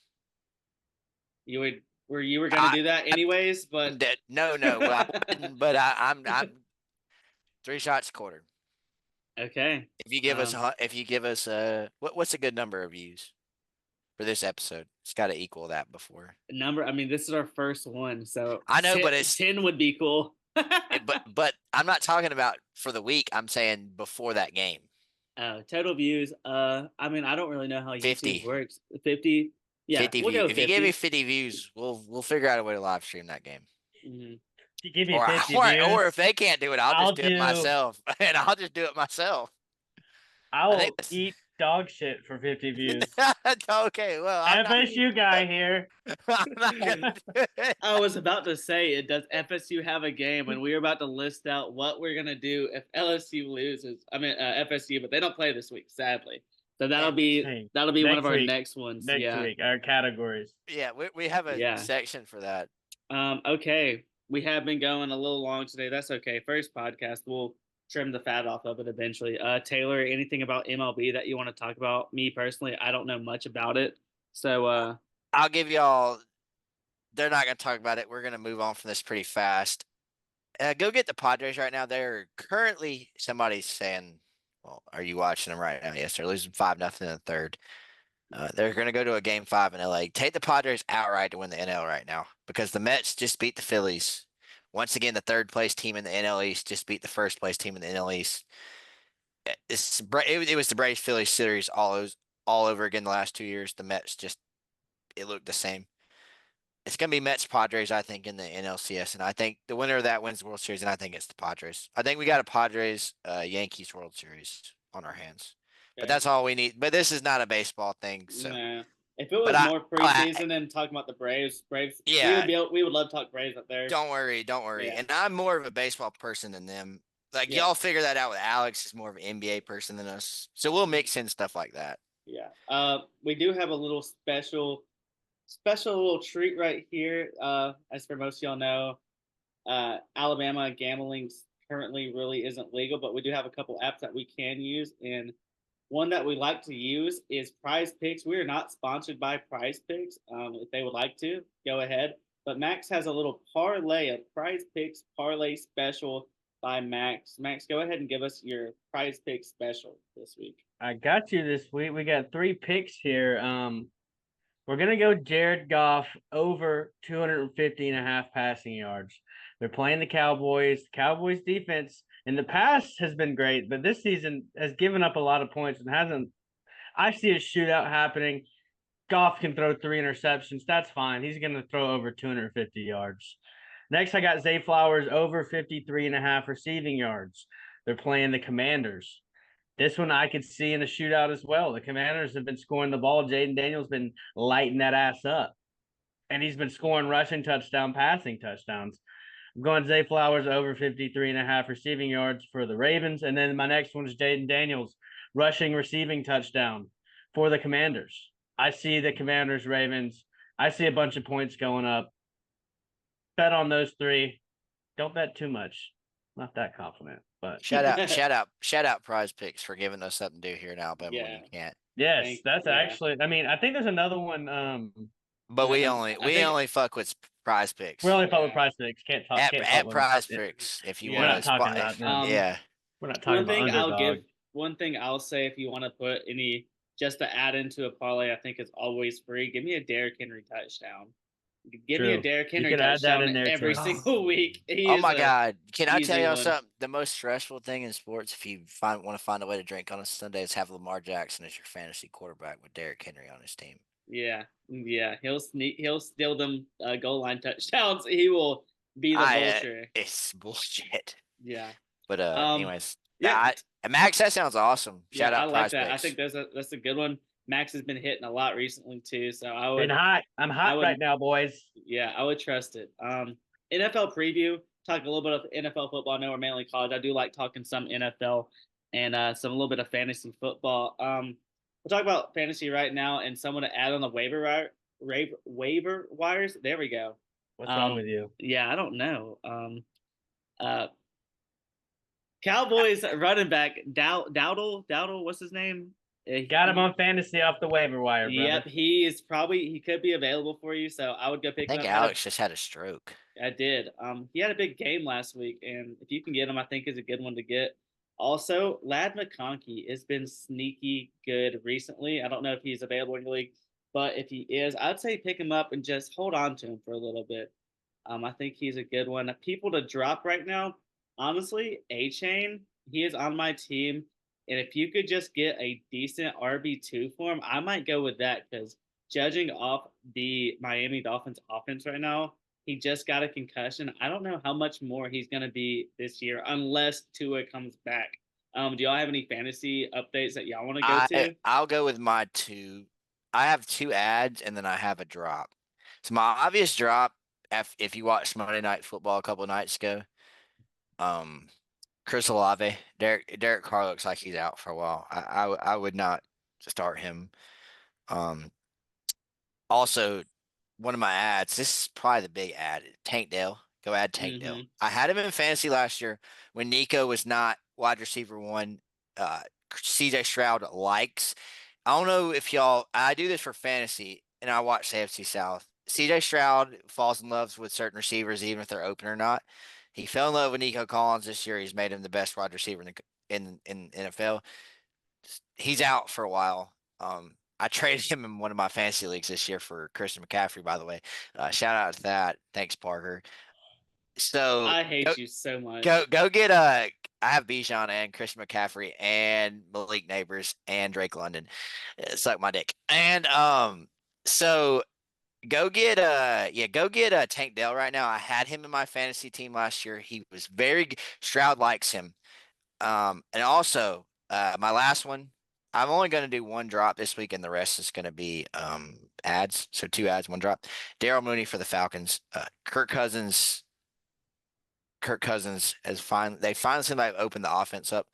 You were going to do that anyways, but no. Well, but I'm 3 shots a quarter. Okay. If you give us what's a good number of views for this episode? It's got to equal that before. Number. I mean, this is our first one, so I know, but it's 10 would be cool. but I'm not talking about for the week. I'm saying before that game. Total views. I mean, I don't really know how 50 YouTube works. 50. Yeah, 50 we'll views. go If 50. you give me 50 views, we'll figure out a way to live stream that game. Mm-hmm. You give me 50 views, or if they can't do it, I'll just do it myself, and I'll just do it myself. I'll eat dog shit for 50 views. Okay, well, I'm FSU guy here. I'm not gonna do it. I was about to say, does FSU have a game? And we were about to list out what we're gonna do if LSU loses. I mean, FSU, but they don't play this week, sadly. So that'll be one of our next ones. Next week, our categories. Yeah, we have a section for that. Okay, we have been going a little long today. That's okay. First podcast, we'll trim the fat off of it eventually. Taylor, anything about MLB that you want to talk about? Me personally, I don't know much about it, So I'll give y'all. They're not going to talk about it. We're going to move on from this pretty fast. Go get the Padres right now. They're currently somebody's saying, "Well, are you watching them right now?" Yes, they're losing 5-0 in the third. They're going to go to a game 5 in LA. Take the Padres outright to win the NL right now because the Mets just beat the Phillies. Once again, the third place team in the NL East just beat the first place team in the NL East. It was the Braves Phillies series all over again the last 2 years. The Mets just it looked the same. It's going to be Mets Padres, I think, in the NLCS, and I think the winner of that wins the World Series, and I think it's the Padres. I think we got a Padres Yankees World Series on our hands, but okay. that's all we need. But this is not a baseball thing, so. Nah. If it But was more preseason and talking about the Braves, Yeah. we would love to talk Braves up there. Don't worry. Yeah. And I'm more of a baseball person than them. Like Yeah. y'all figure that out with Alex is more of an NBA person than us, so we'll mix in stuff like that. Yeah. We do have a little special little treat right here. As for most of y'all know, Alabama gambling currently really isn't legal, but we do have a couple apps that we can use, and one that we like to use is Prize Picks. We are not sponsored by Prize Picks. If they would like to, go ahead. But Max has a little parlay, a Prize Picks parlay special by Max. Max, go ahead and give us your Prize Picks special this week. I got you this week. We got 3 picks here. We're going to go Jared Goff over 250.5 passing yards. They're playing the Cowboys. The Cowboys defense in the past has been great, but this season has given up a lot of points and hasn't. I see a shootout happening. Goff can throw 3 interceptions. That's fine. He's going to throw over 250 yards. Next, I got Zay Flowers over 53.5 receiving yards. They're playing the Commanders. This one I could see in a shootout as well. The Commanders have been scoring the ball. Jaden Daniels been lighting that ass up. And he's been scoring rushing touchdown, passing touchdowns. I'm going Zay Flowers over 53.5 receiving yards for the Ravens. And then my next one is Jaden Daniels, rushing receiving touchdown for the Commanders. I see the Commanders, Ravens. I see a bunch of points going up. Bet on those 3. Don't bet too much. Not that confident, but shout out Prize Picks for giving us something to do here in Alabama when you can't. Yes, actually. I mean, I think there's another one. But we only fuck with Prize Picks. We only fuck with Prize Picks. Can't talk at Prize Picks if you we're want not talking about them. Yeah. We're not talking about underdog. One thing I'll say, if you want to put any just to add into a parlay, I think is always free. Give me a Derrick Henry touchdown. Give me a Derrick Henry touchdown every single week. Oh my God! Can I tell y'all something? The most stressful thing in sports, if you want to find a way to drink on a Sunday, is have Lamar Jackson as your fantasy quarterback with Derrick Henry on his team. Yeah. He'll steal them goal line touchdowns. He will be the vulture. It's bullshit. Yeah. But anyways, Max, that sounds awesome. Shout out, I like Prize that. Picks. I think that's a good one. Max has been hitting a lot recently too, so been hot. I'm hot right now, boys. Yeah, I would trust it. NFL preview. Talk a little bit of NFL football. I know we're mainly college. I do like talking some NFL and a little bit of fantasy football. We'll talk about fantasy right now, and someone to add on the waiver wires. There we go. What's wrong with you? Yeah, I don't know. Cowboys running back Dowdle. What's his name? Got him on fantasy off the waiver wire, brother. Yep, he could be available for you, so I would go pick him up. I think Alex just had a stroke. I did. He had a big game last week, and if you can get him, I think is a good one to get. Also, Lad McConkey has been sneaky good recently. I don't know if he's available in the league, but if he is, I'd say pick him up and just hold on to him for a little bit. I think he's a good one. People to drop right now, honestly, A-Chain, he is on my team. And if you could just get a decent RB2 for him, I might go with that because judging off the Miami Dolphins offense right now, he just got a concussion. I don't know how much more he's going to be this year unless Tua comes back. Do y'all have any fantasy updates that y'all want to go to? I'll go with my 2. I have 2 ads and then I have a drop. So my obvious drop, if you watched Monday Night Football a couple of nights ago, Chris Olave, Derek Carr looks like he's out for a while. I would not start him. Also, one of my ads. This is probably the big ad. Tank Dell. Go add Tank Dell. I had him in fantasy last year when Nico was not wide receiver 1. CJ Stroud likes. I don't know if y'all. I do this for fantasy. and I watch the AFC South. CJ Stroud falls in love with certain receivers, even if they're open or not. He fell in love with Nico Collins this year. He's made him the best wide receiver in NFL. He's out for a while. I traded him in one of my fantasy leagues this year for Christian McCaffrey, by the way. Shout out to that. Thanks, Parker. So I hate you so much. go get I have Bijan and Christian McCaffrey and Malik Neighbors and Drake London. Suck my dick. And so go get Tank Dell right now. I had him in my fantasy team last year. He was Stroud likes him. And also my last one, I'm only going to do one drop this week, and the rest is going to be ads. So 2 ads, 1 drop. Daryl Mooney for the Falcons. Kirk Cousins has they finally seem like opened the offense up.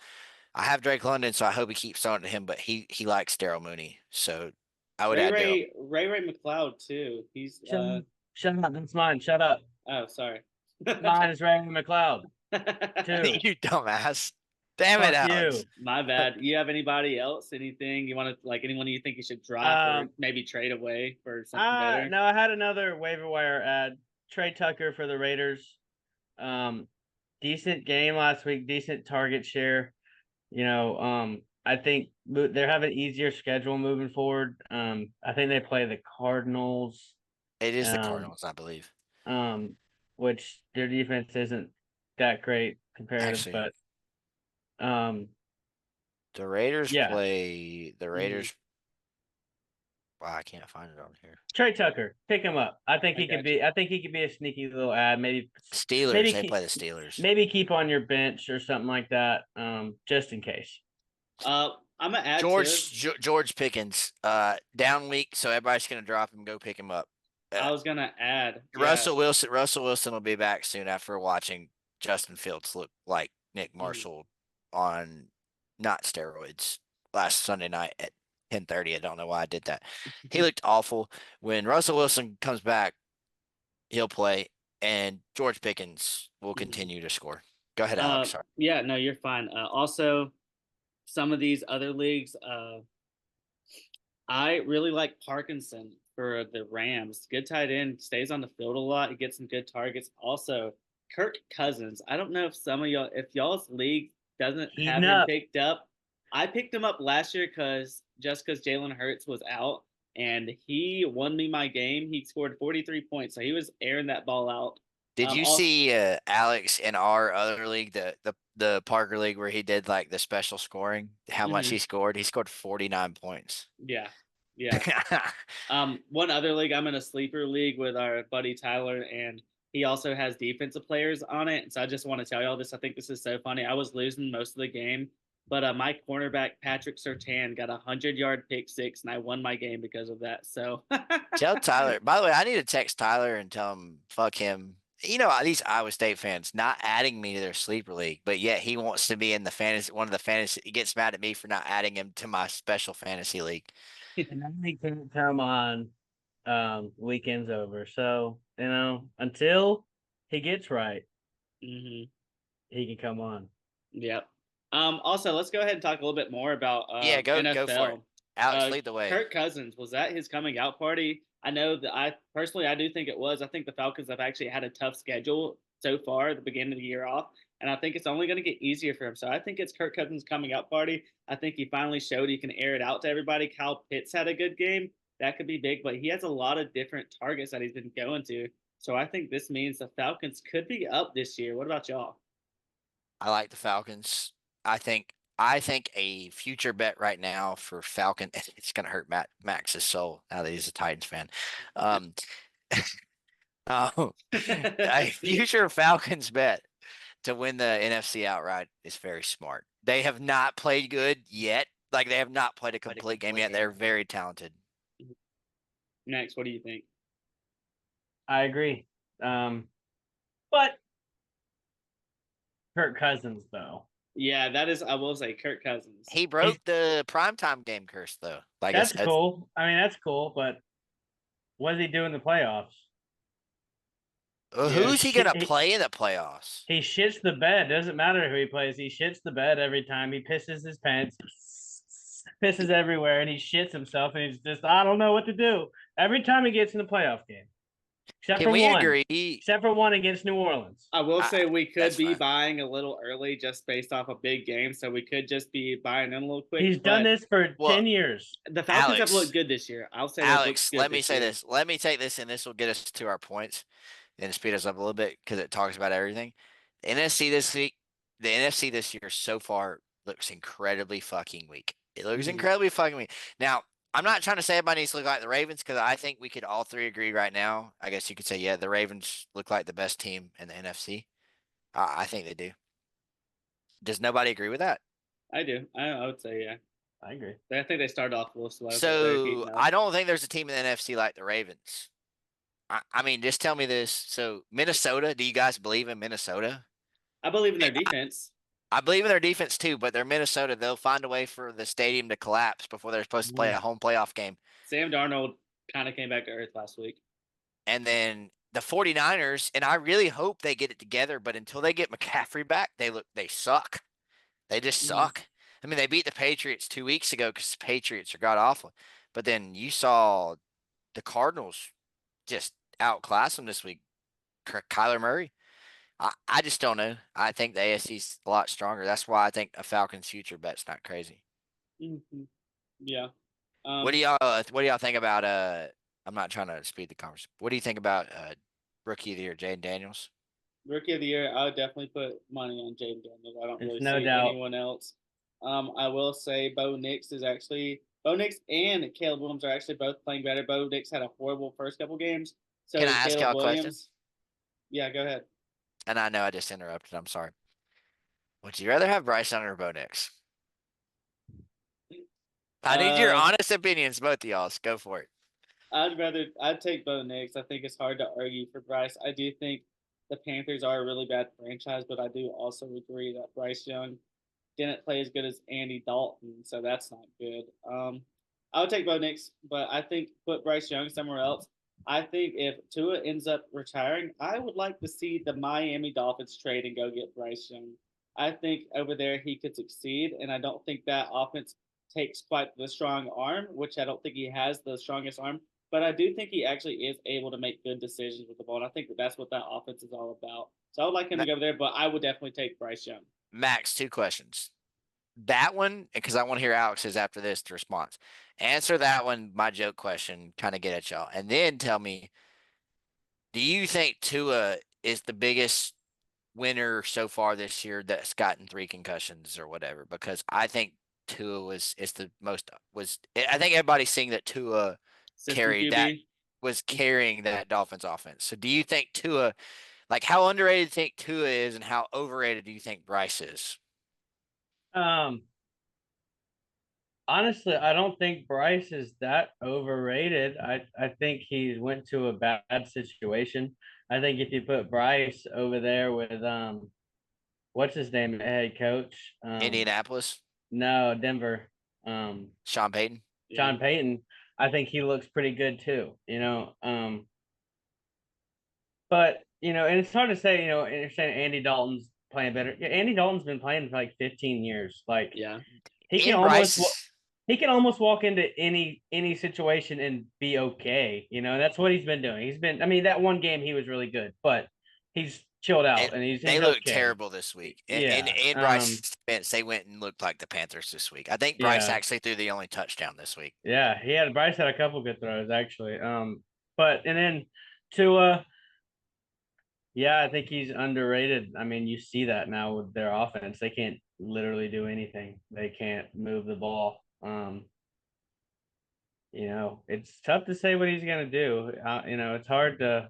I have Drake London, so I hope he keeps throwing to him, but he likes Daryl Mooney. So I would add Daryl. Ray McLeod too. He's Shut up, that's mine. Shut up. oh sorry. Mine is Ray McLeod. Too. You dumbass. Damn Fuck it, Alex. you. My bad. You have anybody else? Anything you want to anyone you think you should drop or maybe trade away for something better? No, I had another waiver wire ad. Trey Tucker for the Raiders. Decent game last week, decent target share. I think they're having an easier schedule moving forward. I think they play the Cardinals. It is the Cardinals, I believe. Which their defense isn't that great comparative, Actually, but the Raiders play the Mm-hmm. Raiders. Wow, I can't find it on here. Trey Tucker, pick him up. I think he could be a sneaky little ad. Maybe Steelers. maybe They play the Steelers. Maybe keep on your bench or something like that, just in case. I'm gonna add George Pickens, down week, so everybody's gonna drop him. Go pick him up. I was gonna add Russell Wilson. Russell Wilson will be back soon after watching Justin Fields look like Nick Marshall on not steroids last Sunday night at 10:30. I don't know why I did that. He looked awful. When Russell Wilson comes back, he'll play, and George Pickens will continue to score. Go ahead, Alex. Sorry. Yeah, no, you're fine. Also, some of these other leagues, I really like Parkinson for the Rams. Good tight end, stays on the field a lot. He gets some good targets. Also, Kirk Cousins. I don't know if y'all's league doesn't have him picked up. I picked him up last year because Jalen Hurts was out, and he won me my game. He scored 43 points, so he was airing that ball out. Did you see Alex in our other league, the Parker League, where he did like the special scoring? How much he scored? He scored 49 points. Yeah. One other league, I'm in a sleeper league with our buddy Tyler, and he also has defensive players on it. So I just want to tell y'all this. I think this is so funny. I was losing most of the game, but my cornerback Patrick Surtain got a 100-yard pick six, and I won my game because of that. So tell Tyler. By the way, I need to text Tyler and tell him fuck him. These Iowa State fans not adding me to their sleeper league, but yet he wants to be in the fantasy. One of the fantasy. He gets mad at me for not adding him to my special fantasy league. And I can't come on weekends over. So, until he gets right, he can come on. Yep. Also, let's go ahead and talk a little bit more about NFL. Go for it. Alex, lead the way. Kirk Cousins, was that his coming out party? I know that I do think it was. I think the Falcons have actually had a tough schedule so far at the beginning of the year off, and I think it's only going to get easier for him. So I think it's Kirk Cousins' coming out party. I think he finally showed he can air it out to everybody. Kyle Pitts had a good game. That could be big, but he has a lot of different targets that he's been going to. So I think this means the Falcons could be up this year. What about y'all? I like the Falcons. I think a future bet right now for Falcon. It's going to hurt Max's soul now that he's a Titans fan. A future Falcons bet to win the NFC outright is very smart. They have not played good yet. Like, they have not played a complete game yet. They're very talented. Next, what do you think? I agree. But Kirk Cousins, though. Yeah, that is, I will say, Kirk Cousins. He broke the primetime game curse, though. Like, that's cool. I mean, that's cool, but what does he do in the playoffs? Who's he going to play in the playoffs? He shits the bed. Doesn't matter who he plays. He shits the bed every time. He pisses his pants, pisses everywhere, and he shits himself, and he's just, I don't know what to do. Every time he gets in the playoff game, except Can for we one, agree? except for one against New Orleans. I will say we could that's be fine. buying a little early just based off a big game, so we could just be buying in a little quick. He's done but this for Well, 10 years. The Falcons have Alex, looked good this year. I'll say they've looked Alex, good let me this say year. this. Let me take this, and this will get us to our points and speed us up a little bit because it talks about everything. The NFC this week, the NFC this year so far looks incredibly fucking weak. It looks Mhm. incredibly fucking weak. Now, I'm not trying to say everybody needs to look like the Ravens because I think we could all three agree right now. I guess you could say, yeah, the Ravens look like the best team in the NFC. I think they do. Does nobody agree with that? I do. I would say yeah. I agree. I think they started off a little slow, but they're So heating up. I don't think there's a team in the NFC like the Ravens. I mean, just tell me this. So Minnesota, do you guys believe in Minnesota? I believe in their defense. I believe in their defense too, but they're Minnesota. They'll find a way for the stadium to collapse before they're supposed to play a home playoff game. Sam Darnold kind of came back to earth last week. And then the 49ers, and I really hope they get it together, but until they get McCaffrey back, they suck. They just suck. I mean, they beat the Patriots 2 weeks ago because the Patriots are god awful. But then you saw the Cardinals just outclass them this week. Kyler Murray. I just don't know. I think the AFC's a lot stronger. That's why I think a Falcons future bet's not crazy. Mm-hmm. Yeah. What do y'all think about I'm not trying to speed the conversation. What do you think about rookie of the year, Jaden Daniels? Rookie of the year, I would definitely put money on Jaden Daniels. I don't There's really no see doubt. anyone else. I will say Bo Nix and Caleb Williams are actually both playing better. Bo Nix had a horrible first couple games. So Can I ask Caleb y'all a question? Williams. Yeah, go ahead. And I know I just interrupted. I'm sorry. Would you rather have Bryce Young or Bo Nix? I need your honest opinions, both of y'all. So go for it. I'd take Bo Nix. I think it's hard to argue for Bryce. I do think the Panthers are a really bad franchise, but I do also agree that Bryce Young didn't play as good as Andy Dalton, so that's not good. I would take Bo Nix, but I think put Bryce Young somewhere else. I think if Tua ends up retiring, I would like to see the Miami Dolphins trade and go get Bryce Young. I think over there he could succeed, and I don't think that offense takes quite the strong arm, which I don't think he has the strongest arm. But I do think he actually is able to make good decisions with the ball. And I think that's what that offense is all about. So I would like him to go over there, but I would definitely take Bryce Young. Max, 2 questions. That one, because I want to hear Alex's after this response. Answer that one, my joke question, kind of get at y'all. And then tell me, do you think Tua is the biggest winner so far this year that's gotten 3 concussions or whatever? Because I think Tua is the most I think everybody's seeing that Tua was carrying that Dolphins offense. So do you think Tua, like how underrated do you think Tua is and how overrated do you think Bryce is? Honestly, I don't think Bryce is that overrated. I think he went to a bad situation. I think if you put Bryce over there with what's his name, head coach? Indianapolis? No, Denver. Sean Payton? Sean Payton, I think he looks pretty good too, you know. But and it's hard to say, and you're saying Andy Dalton's playing better. Yeah, Andy Dalton's been playing for like 15 years. Like he can almost walk into any situation and be okay. That's what he's been doing. I mean, that one game he was really good, but he's chilled out and they look okay. terrible this week. Yeah. And Bryce's defense, they went and looked like the Panthers this week. I think Bryce actually threw the only touchdown this week. Yeah, Bryce had a couple good throws actually. But and then Tua, yeah, I think he's underrated. I mean, you see that now with their offense. They can't literally do anything. They can't move the ball. It's tough to say what he's gonna do. It's hard to,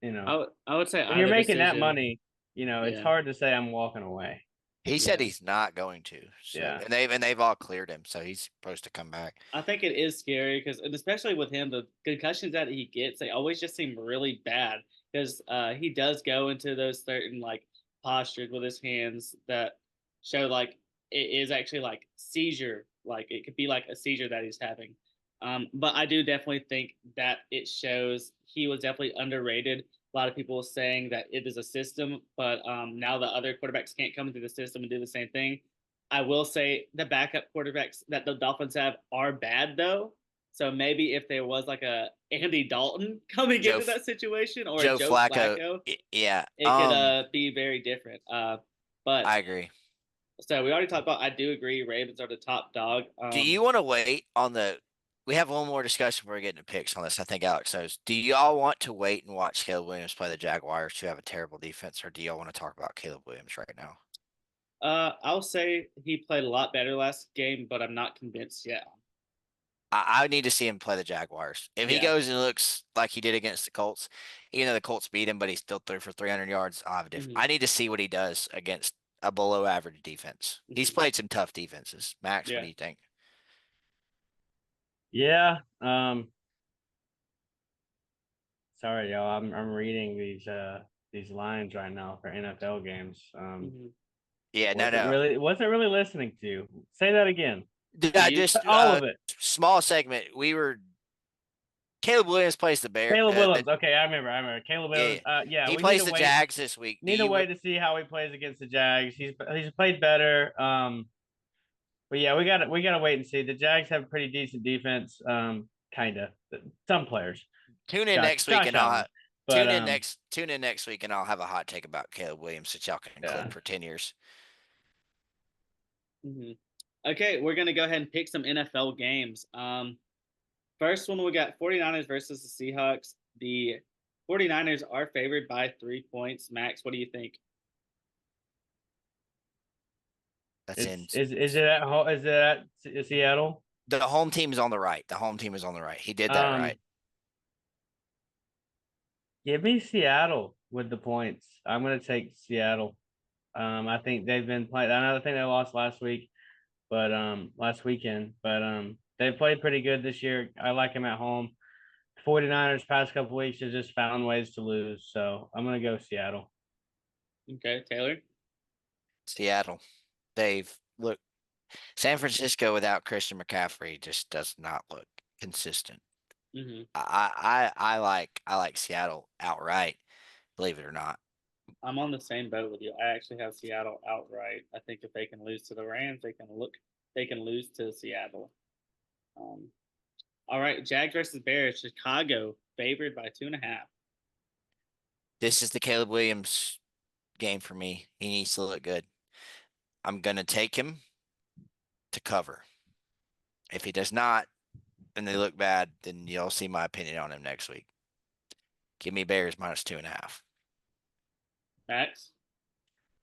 I would say when you're making that money, it's hard to say I'm walking away. He said he's not going to. So, and they've all cleared him, so he's supposed to come back. I think it is scary because, especially with him, the concussions that he gets, they always just seem really bad because he does go into those certain like postures with his hands that show like it is actually like seizure, like it could be like a seizure that he's having. But I do definitely think that it shows he was definitely underrated. A lot of people saying that it is a system, but now the other quarterbacks can't come into the system and do the same thing. I will say the backup quarterbacks that the Dolphins have are bad, though. So maybe if there was like a Andy Dalton coming Joe into that situation or a Joe Joe Flacco. Flacco, Yeah. it could be very different. But I agree. so we already talked about. I do agree. Ravens are the top dog. Do you want to wait on the? We have one more discussion before we get into picks on this. I think Alex knows. Do y'all want to wait and watch Caleb Williams play the Jaguars, who have a terrible defense, or do y'all want to talk about Caleb Williams right now? I'll say he played a lot better last game, but I'm not convinced yet. I need to see him play the Jaguars. If he goes and looks like he did against the Colts, even though the Colts beat him, but he still threw for 300 yards, I have a different. I need to see what he does against a below average defense. He's played some tough defenses. Max, what do you think? Yeah. Sorry, y'all. I'm reading these lines right now for NFL games. Yeah, Wasn't really listening to you. Say that again. I just all of it. Small segment. Caleb Williams plays the Bears. Caleb Williams. Okay, I remember. Caleb Williams. Yeah, he plays the Jags this week. Need to wait to see how he plays against the Jags. He's played better. But yeah, we gotta wait and see. The Jags have a pretty decent defense. Kinda. Some players. Tune in next week and I'll have a hot take about Caleb Williams that y'all can clip for 10 years. Okay, we're gonna go ahead and pick some NFL games. First one, we got 49ers versus the Seahawks. The 49ers are favored by 3 points. Max, what do you think? Is it at Seattle? The home team is on the right. He did that right. Give me Seattle with the points. I'm going to take Seattle. I think they've been playing. I think they lost last week, but last weekend. But they've played pretty good this year. I like them at home. 49ers past couple weeks have just found ways to lose. So I'm going to go Seattle. Okay, Taylor? Seattle. San Francisco without Christian McCaffrey just does not look consistent. I like Seattle outright, believe it or not. I'm on the same boat with you. I actually have Seattle outright. I think if they can lose to the Rams, they can lose to Seattle. All right, Jags versus Bears. Chicago favored by 2.5. This is the Caleb Williams game for me. He needs to look good. I'm gonna take him to cover. If he does not, and they look bad, then you'll see my opinion on him next week. Give me Bears minus 2.5. Max?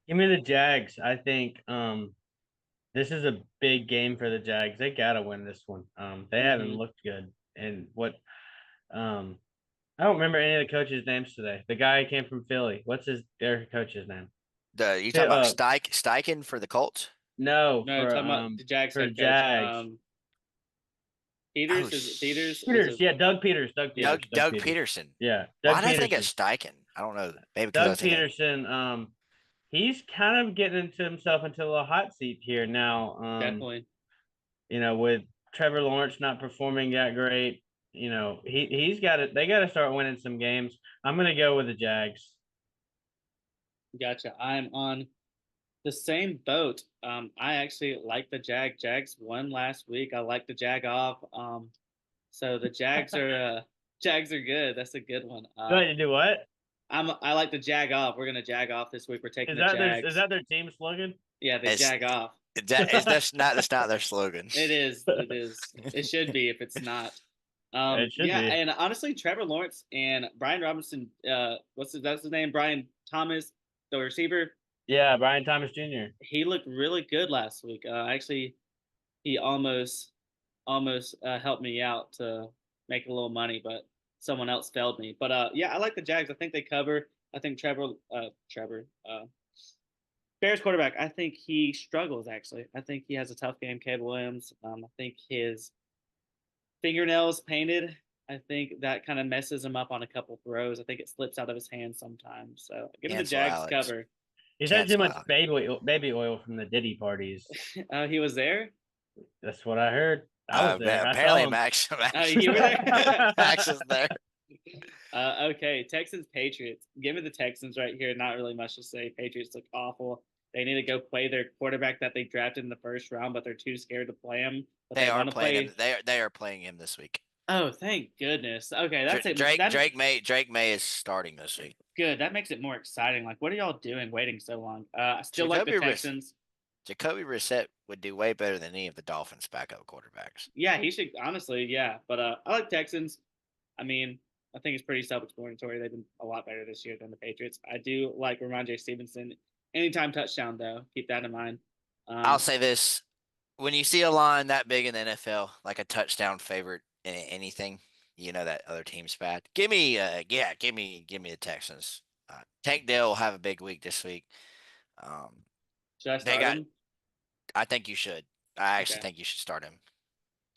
Give me the Jags. I think this is a big game for the Jags. They gotta win this one. They haven't looked good. And I don't remember any of the coaches' names today. The guy who came from Philly. What's their coach's name? You talking about Steichen for the Colts? No, talking about the Jags. For Jags. Peters. Yeah, Doug Peters. Doug Peterson. Yeah. Why did I think of Steichen? I don't know. Maybe Doug Peterson. He's kind of getting himself into a hot seat here now. Definitely. With Trevor Lawrence not performing that great, he's got it. They got to start winning some games. I'm going to go with the Jags. Gotcha. I'm on the same boat. I actually like the Jags won last week. I like the Jag off. So the Jags are good. That's a good one. Going to do what? I like the Jag off. We're gonna Jag off this week. We're taking the Jags. Is that their team slogan? Yeah, they Jag off. That's not their slogan. It is. It should be if it's not. It should be. And honestly, Trevor Lawrence and Brian Robinson. That's his name? Brian Thomas, the receiver. Yeah, Brian Thomas Jr. He looked really good last week. Actually, he almost helped me out to make a little money, but someone else failed me. But I like the Jags. I think they cover. I think Bears quarterback. I think he struggles. Actually, I think he has a tough game. Caleb Williams. I think his fingernails painted. I think that kind of messes him up on a couple throws. I think it slips out of his hands sometimes. So give him the Jags cover. He's had too much baby oil from the Diddy parties. He was there? That's what I heard. I was there. Apparently, Max. You were there? Max is there. Okay, Texans, Patriots. Give me the Texans right here. Not really much to say. Patriots look awful. they need to go play their quarterback that they drafted in the first round, but they're too scared to play him. But They they are want to playing play. him. They are playing him this week. Oh, thank goodness. Okay, that's it. Drake May is starting this week. Good. That makes it more exciting. Like, what are y'all doing waiting so long? I still like the Jacoby Texans. Jacoby Brissett would do way better than any of the Dolphins' backup quarterbacks. Yeah, he should honestly. Yeah, but I like Texans. I mean, I think it's pretty self-explanatory. They've been a lot better this year than the Patriots. I do like Ramondre Stevenson. Anytime touchdown, though. Keep that in mind. I'll say this: when you see a line that big in the NFL, like a touchdown favorite in anything, you know that other team's bad. Give me the Texans. Tank Dell will have a big week this week. Should I start him? I think you should. I actually Okay. think you should start him.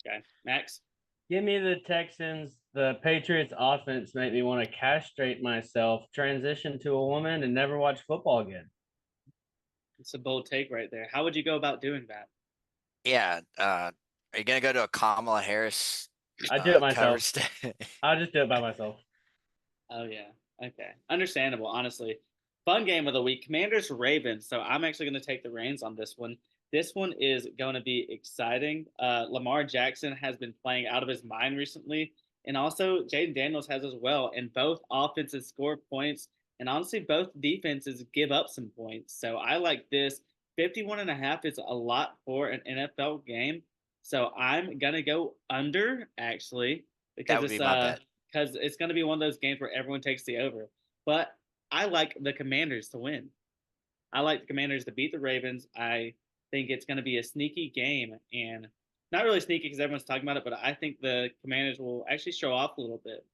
Okay, Max. Give me the Texans. The Patriots offense make me want to castrate myself, transition to a woman, and never watch football again. It's a bold take right there. How would you go about doing that? Yeah. Are you gonna go to a Kamala Harris? I do it myself. cover I'll just do it by myself. Oh yeah. Okay. Understandable, honestly. Fun game of the week. Commanders Ravens. So I'm actually going to take the reins on this one. This one is going to be exciting. Lamar Jackson has been playing out of his mind recently. And also Jaden Daniels has as well. And both offenses score points. And honestly, both defenses give up some points. So I like this. 51.5 is a lot for an NFL game. So I'm going to go under, actually, because That would be my bet. because it's going to be one of those games where everyone takes the over. But I like the Commanders to win. I like the Commanders to beat the Ravens. I think it's going to be a sneaky game, and not really sneaky because everyone's talking about it, but I think the Commanders will actually show off a little bit.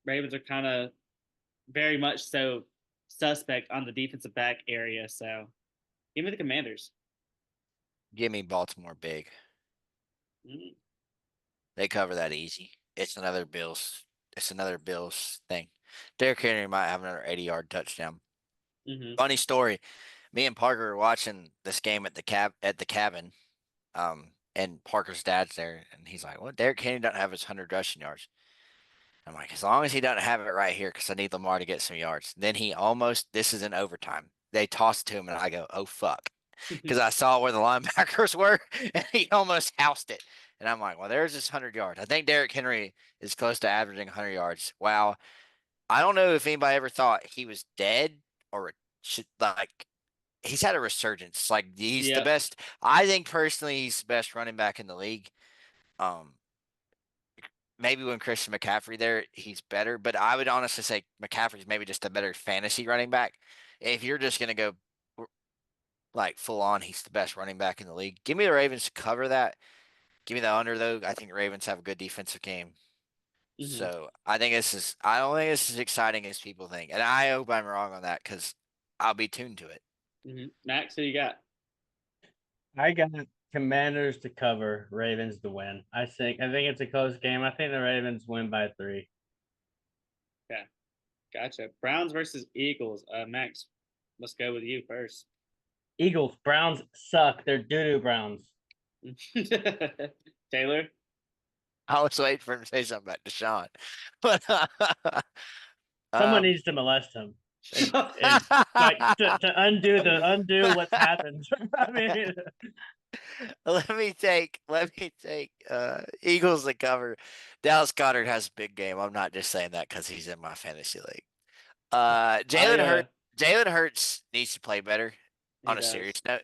Ravens are kind of very much so suspect on the defensive back area, so give me the Commanders. Give me Baltimore big. Mm-hmm. They cover that easy. It's another Bills thing. Derrick Henry might have another 80-yard touchdown. Mm-hmm. Funny story. Me and Parker were watching this game at the cabin. And Parker's dad's there, and he's like, "Well, Derrick Henry doesn't have his 100 rushing yards." I'm like, as long as he doesn't have it right here, because I need Lamar to get some yards. Then this is in overtime. They toss it to him, and I go, "Oh fuck," because I saw where the linebackers were, and he almost housed it. And I'm like, well, there's his 100 yards. I think Derrick Henry is close to averaging 100 yards. Wow. I don't know if anybody ever thought he was dead or he's had a resurgence. Like he's the best. I think personally he's the best running back in the league. Maybe when Christian McCaffrey there, he's better. But I would honestly say McCaffrey's maybe just a better fantasy running back. If you're just gonna go like full on, he's the best running back in the league. Give me the Ravens to cover that. Give me the under though. I think the Ravens have a good defensive game. Mm-hmm. So I don't think this is as exciting as people think. And I hope I'm wrong on that because I'll be tuned to it. Mm-hmm. Max, who you got? I got Commanders to cover, Ravens to win. I think it's a close game. I think the Ravens win by 3. Okay. Gotcha. Browns versus Eagles. Max, let's go with you first. Eagles. Browns suck. They're doo-doo Browns. Taylor? I was waiting for him to say something about Deshaun. But someone needs to molest him. And like to undo what's happened. I mean, let me take Eagles to cover. Dallas Goedert has a big game. I'm not just saying that because he's in my fantasy league. Jalen Hurts needs to play better. On a serious note,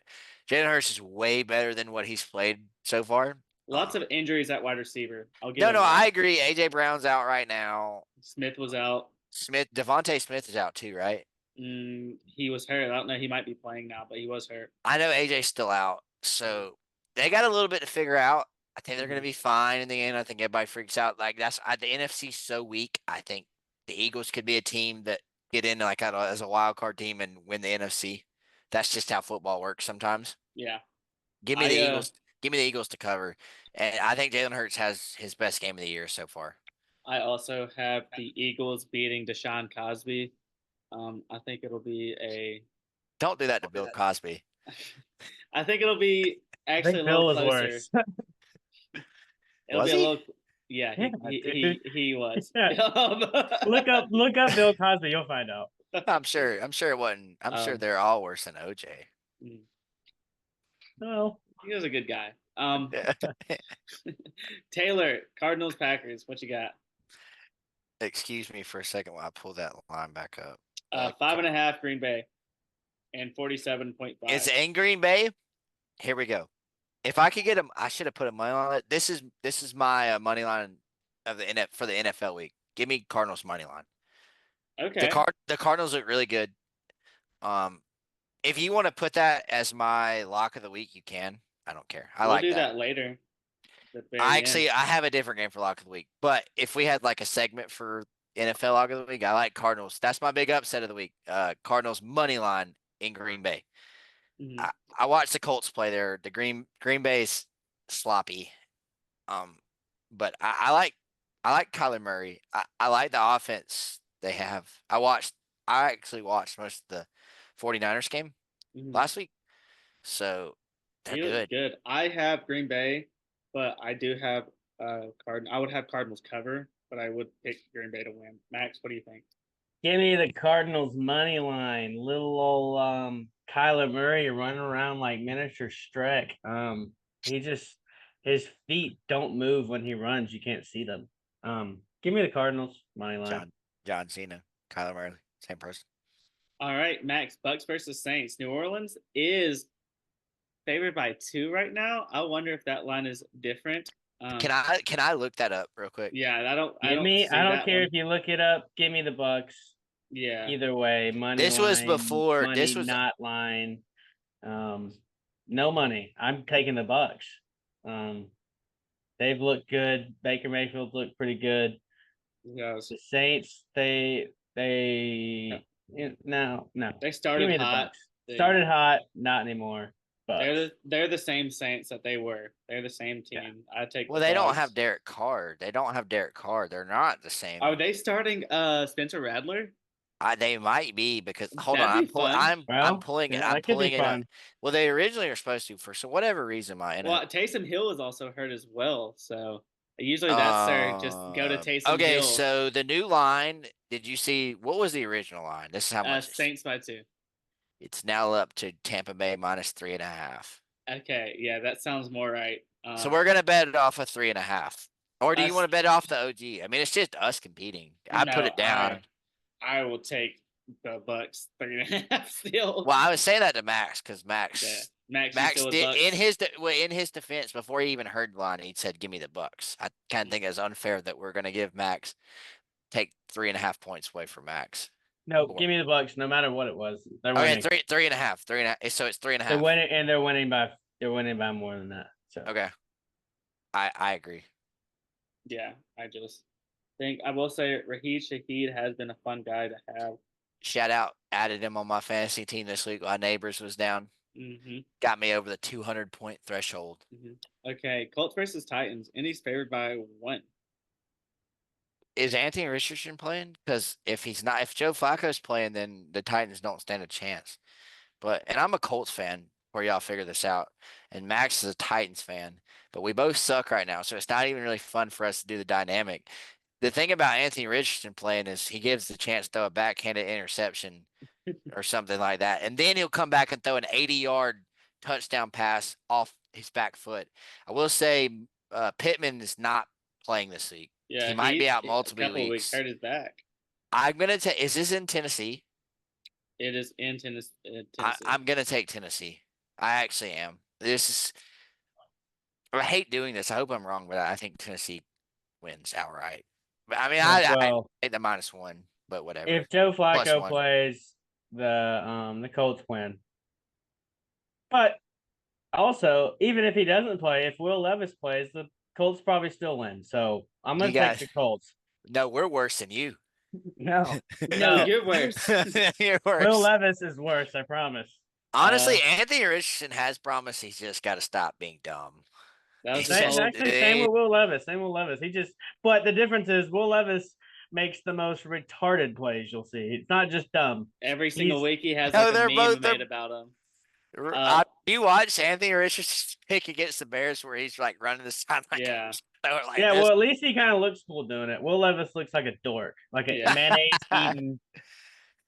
Jalen Hurts is way better than what he's played so far. Lots of injuries at wide receiver. I agree. AJ Brown's out right now. Smith was out. Devontae Smith is out too, right? He was hurt. I don't know. He might be playing now, but he was hurt. I know AJ's still out, so they got a little bit to figure out. I think they're going to be fine in the end. I think everybody freaks out. Like the NFC's so weak. I think the Eagles could be a team that get in like as a wild card team and win the NFC. That's just how football works sometimes. Yeah. Give me the Eagles. Give me the Eagles to cover. And I think Jalen Hurts has his best game of the year so far. I also have the Eagles beating Deshaun Cosby. I think it'll be a. Don't do that to Bill Cosby. I think it'll be actually a little closer. It'll be a little. Yeah, he was. Yeah. Look up Bill Cosby. You'll find out. I'm sure it wasn't. I'm sure Um, they're all worse than OJ. Well, he was a good guy. Taylor, Cardinals, Packers. What you got? Excuse me for a second while I pull that line back up. 5.5 Green Bay and 47.5. It's in Green Bay. Here we go. If I could get him, I should have put a money on it. This is my money line of the for the NFL week. Give me Cardinals money line. Okay. The Cardinals look really good. If you want to put that as my lock of the week, you can. I don't care. I We'll like do that. that later. I have a different game for lock of the week. But if we had like a segment for NFL lock of the week, I like Cardinals. That's my big upset of the week. Cardinals money line in Green Bay. Mhm. I watched the Colts play there. The Green Bay's sloppy. But I like Kyler Murray. I like the offense they have. I actually watched most of the 49ers game last week. So they're good. Good. I have Green Bay, but I do have I would have Cardinals cover, but I would pick Green Bay to win. Max, what do you think? give me the Cardinals money line. Little old Kyler Murray running around like miniature Shrek. His feet don't move when he runs. You can't see them. Give me the Cardinals money line. John Cena, Kyler Murray, same person. All right, Max, Bucks versus Saints. New Orleans is favored by 2 right now. I wonder if that line is different. Can I look that up real quick? Yeah, I don't care if you look it up. Give me the Bucks. Yeah. Either way, money. This line, was before. money, This was not line. No money. I'm taking the Bucks. They've looked good. Baker Mayfield's looked pretty good. Yes. The Saints, no. They started hot. Started hot, not anymore. Bucks. They're the same Saints that they were. They're the same team. Yeah. I take. Well, they don't have Derek Carr. They're not the same. Are they starting Spencer Rattler? They might be because hold That'd on, I'm pulling it. I'm pulling it up. Well, they originally were supposed to for whatever reason. Taysom Hill is also hurt as well. So usually that's their just go to Taysom Hill. Okay, so the new line. Did you see what was the original line? This is how much. Saints by 2. It's now up to Tampa Bay -3.5. Okay, yeah, that sounds more right. So we're gonna bet it off of 3.5, or do you want to bet off the OG? I mean, it's just us competing. I put it down. I will take the Bucks 3.5 still. Well, I was saying that to Max because Max did in his defense before he even heard the line, he said, "Give me the Bucks." I kind of think it's unfair that we're gonna give Max take 3.5 points away from Max. No, give me the Bucks, no matter what it was. They're winning. 3.5. So it's 3.5. They're winning, and they're winning by more than that. So okay, I agree. Yeah, I just think I will say Raheed Shaheed has been a fun guy to have. Shout out, added him on my fantasy team this week. My neighbors was down. Mm-hmm. Got me over the 200-point threshold. Mm-hmm. Okay, Colts versus Titans. Indy's favored by 1. Is Anthony Richardson playing? Because if Joe Flacco's playing, then the Titans don't stand a chance. And I'm a Colts fan, where y'all figure this out. And Max is a Titans fan, but we both suck right now, so it's not even really fun for us to do the dynamic. The thing about Anthony Richardson playing is he gives the chance to throw a backhanded interception or something like that, and then he'll come back and throw an 80-yard touchdown pass off his back foot. I will say Pittman is not playing this week. Yeah, he might be out multiple weeks. Hurt his back. I'm gonna take. Is this in Tennessee? It is in Tennessee. I'm gonna take Tennessee. I actually am. I hate doing this. I hope I'm wrong, but I think Tennessee wins outright. But I mean, I take the -1, but whatever. If Joe Flacco plays, the Colts win. But also, even if he doesn't play, if Will Levis plays, the Colts probably still win. So I'm gonna take the Colts. No, we're worse than you. No, you're worse. You're worse. Will Levis is worse, I promise. Honestly, Anthony Richardson has promised he's just got to stop being dumb. Same with Will Levis. But the difference is Will Levis makes the most retarded plays you'll see. It's not just dumb. Every single week he has a meme made about him. You watch Anthony Richardson's pick against the Bears where he's like running the sideline. Yeah. Well, at least he kind of looks cool doing it. Will Levis looks like a dork, like a mayonnaise eating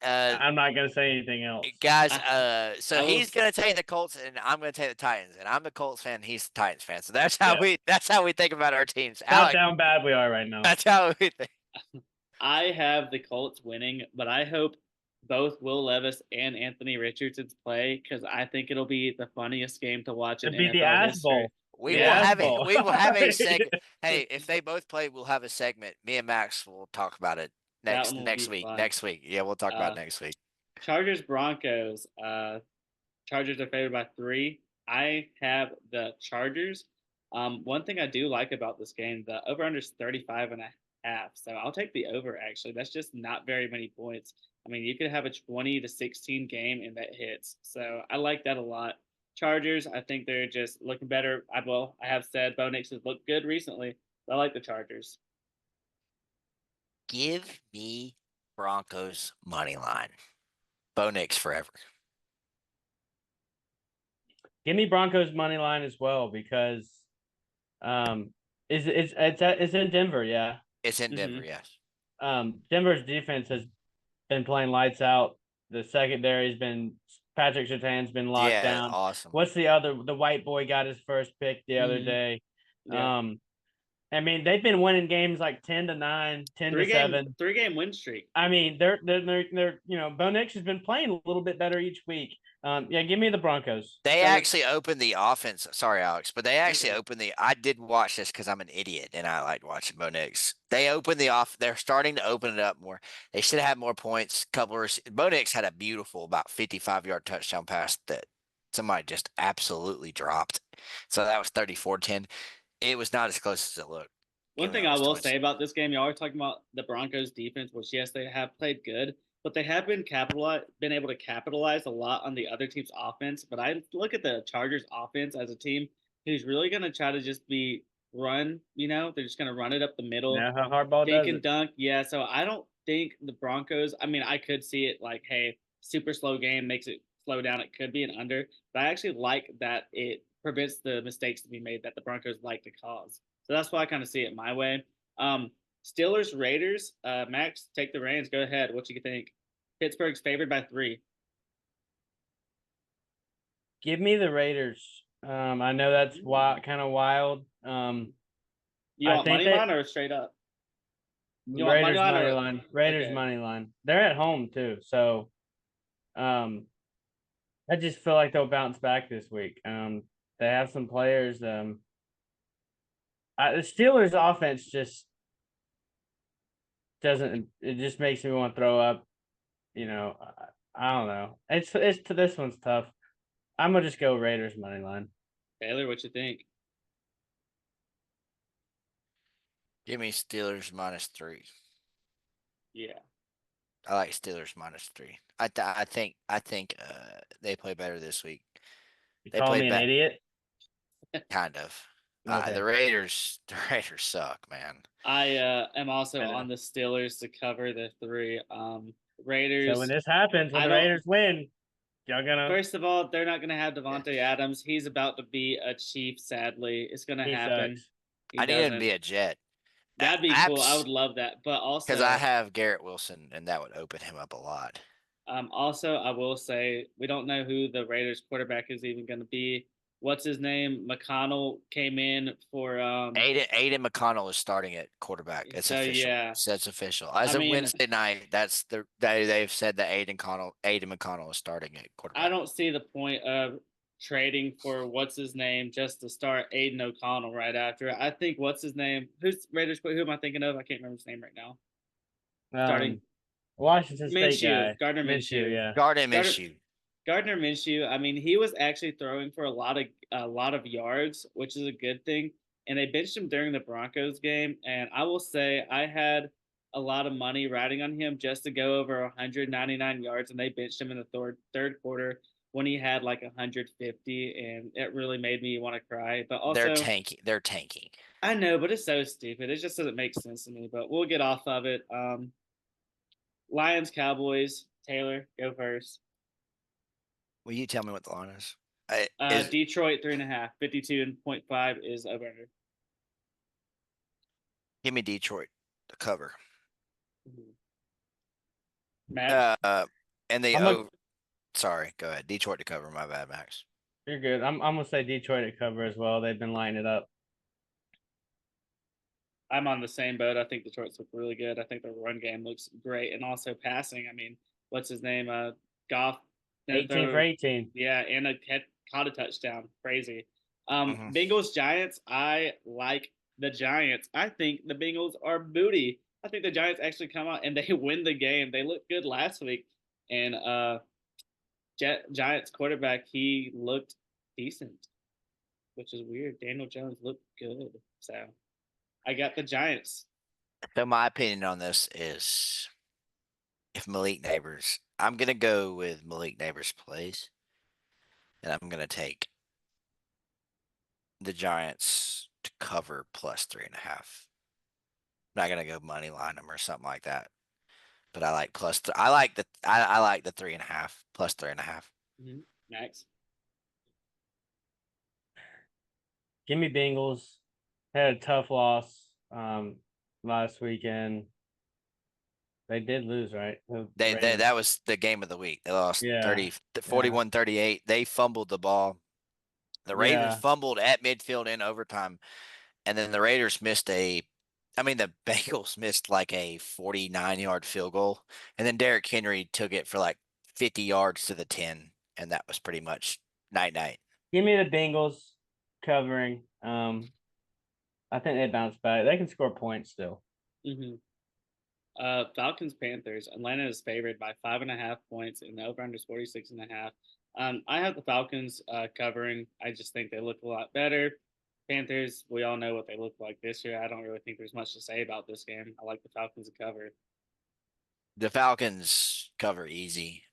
I'm not gonna say anything else. guys, so I will he's s- gonna take the Colts, and I'm gonna take the Titans, and I'm the Colts fan. He's the Titans fan. So that's how Yeah. we think about our teams. That's Alex, how bad we are right now. that's how we think. I have the Colts winning, but I hope both Will Levis and Anthony Richardson's play because I think it'll be the funniest game to watch in It'd be the NFL ass history. bowl. We The will ass have a bowl. we will have a segment. Hey, if they both play, we'll have a segment. Me and Max will talk about it That next one will next be week. fun. Next week, yeah, we'll talk about Uh, it next week. Chargers Broncos. Chargers are favored by 3. I have the Chargers. One thing I do like about this game, the over under is 35.5. So I'll take the over actually. That's just not very many points. I mean, you could have a 20-16 game and that hits. So I like that a lot. Chargers, I think they're just looking better. I have said Bo Nix has looked good recently. I like the Chargers. Give me Broncos money line. Bo Nix forever. Give me Broncos money line as well because it's in Denver, yeah. It's in Denver, Mhm. yes. Denver's defense has been playing lights out. The secondary's been Patrick Surtain's been locked Yeah, down. awesome. What's the other? The white boy got his first pick the other Mhm. day. Yeah. I mean, they've been winning games like 10-9, 10-7. 3-game win streak. I mean, they're Bo Nix has been playing a little bit better each week. Yeah, give me the Broncos. They So- actually opened the offense. Sorry, Alex, but they actually Okay. opened the. I did watch this because I'm an idiot and I like watching Bo Nix. They opened the off. They're starting to open it up more. They should have had more points. Bo Nix had a beautiful, about 55-yard touchdown pass that somebody just absolutely dropped. So that was 34-10. It was not as close as it looked. One Give me thing I those will points. say about this game, y'all are talking about the Broncos defense, which yes, they have played good, but they have been able to capitalize a lot on the other team's offense. But I look at the Chargers offense as a team who's really gonna try to just be run, they're just gonna run it up the middle, You know how hardball dink does and it. dunk. Yeah, so I don't think the Broncos, I mean, I could see it like, hey, super slow game makes it slow down. It could be an under, but I actually like that it prevents the mistakes to be made that the Broncos like to cause. So that's why I kind of see it my way. Um, Steelers, Raiders. Max, take the reins. Go ahead. What you think? Pittsburgh's favored by 3. Give me the Raiders. I know that's kind of wild. You I want think money line or straight up? You want money Raiders line money or line. Raiders okay. money line. They're at home too, so I just feel like they'll bounce back this week. They have some players. The Steelers offense just doesn't. It just makes me want to throw up. I don't know. It's this one's tough. I'm gonna just go Raiders money line. Taylor? What you think? Give me Steelers -3. Yeah. I like Steelers -3. I think they play better this week. You They call played me an back, idiot? kind of. Okay. The Raiders suck, man. I am also I know. on the Steelers to cover the 3. So Raiders. when this happens, when I the don't- Raiders win, y'all gonna. First of all, they're not going to have Devontae Adams. He's about to be a Chief. Sadly, it's going to He happen. sucks. He I need him to doesn't. be a Jet. That'd be cool. I would love that. But also, Because I have Garrett Wilson, and that would open him up a lot. I will say we don't know who the Raiders quarterback is even going to be. What's his name? McConnell came in for. Aiden McConnell is starting at quarterback. It's So, official. yeah. So it's official. As I of mean- Wednesday night, they've said that Aiden McConnell is starting at quarterback. I don't see the point of trading for what's his name just to start Aiden O'Connell right after. I think what's his name? Who's Raiders? Who am I thinking of? I can't remember his name right now. Starting Washington State Minshew, guy. Gardner Minshew. Yeah. Gardner Minshew. Gardner Minshew. I mean, he was actually throwing for a lot of yards, which is a good thing. And they benched him during the Broncos game. And I will say, I had a lot of money riding on him just to go over 199 yards, and they benched him in the third quarter when he had like 150, and it really made me want to cry. But also, They're tanking. I know, but it's so stupid. It just doesn't make sense to me. But we'll get off of it. Lions, Cowboys. Taylor, go first. Will you tell me what the line is? Detroit 3.5, 52.5 is over. Give me Detroit to cover. Max. And the I'm gonna- sorry, go ahead. Detroit to cover. My bad, Max. You're good. I'm gonna say Detroit to cover as well. They've been lining it up. I'm on the same boat. I think Detroit's look really good. I think the run game looks great, and also passing. I mean, what's his name? Goff. 18 for 18. Yeah, and caught a touchdown. Crazy. Mhm. Bengals Giants. I like the Giants. I think the Bengals are booty. I think the Giants actually come out and they win the game. They looked good last week, and Giants quarterback he looked decent, which is weird. Daniel Jones looked good, so I got the Giants. So my opinion on this is if Malik Neighbors, I'm gonna go with Malik Neighbors plays, and I'm gonna take the Giants to cover plus 3.5. I'm not gonna go money line them or something like that. But I like I like the 3.5 plus 3.5. Mm-hmm. Max. Give me Bengals. Had a tough loss last weekend. They did lose, right? The They Raiders. that was the game of the week. They lost Yeah, 41-38. They fumbled the ball. The Ravens Yeah. fumbled at midfield in overtime, and then the Raiders missed the Bengals missed like a 49-yard field goal, and then Derrick Henry took it for like 50 yards to the 10, and that was pretty much night. Give me the Bengals covering. I think they bounce back. They can score points still. Mm-hmm. Falcons Panthers. Atlanta is favored by 5.5 points, and the over under is 46.5. I have the Falcons covering. I just think they look a lot better. Panthers, we all know what they look like this year. I don't really think there's much to say about this game. I like the Falcons to cover. The Falcons cover easy.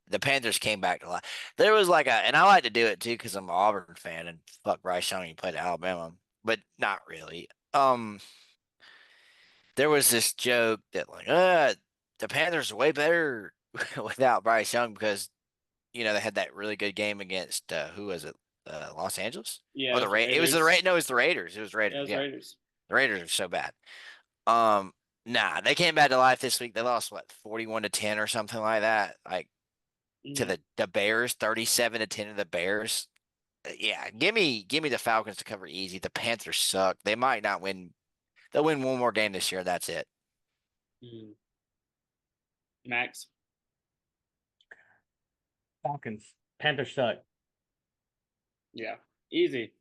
The Panthers came back to life. There was and I like to do it too because I'm an Auburn fan and fuck Bryce Young, he played at Alabama, but not really. There was this joke that the Panthers are way better without Bryce Young because they had that really good game against who was it? Los Angeles? Yeah, Or it was It was the Raiders. No, it was the Raiders. It was Yeah, it Raiders. was Yeah, Raiders. the Raiders are so bad. Nah, they came back to life this week. They lost 41-10 or something like that. Like to Mm-hmm. the Bears, 37-10 to the Bears. Yeah, give me the Falcons to cover easy. The Panthers suck. They might not win. They'll win one more game this year. That's it. Mm-hmm. Max. Falcons. Panthers suck. Yeah, easy.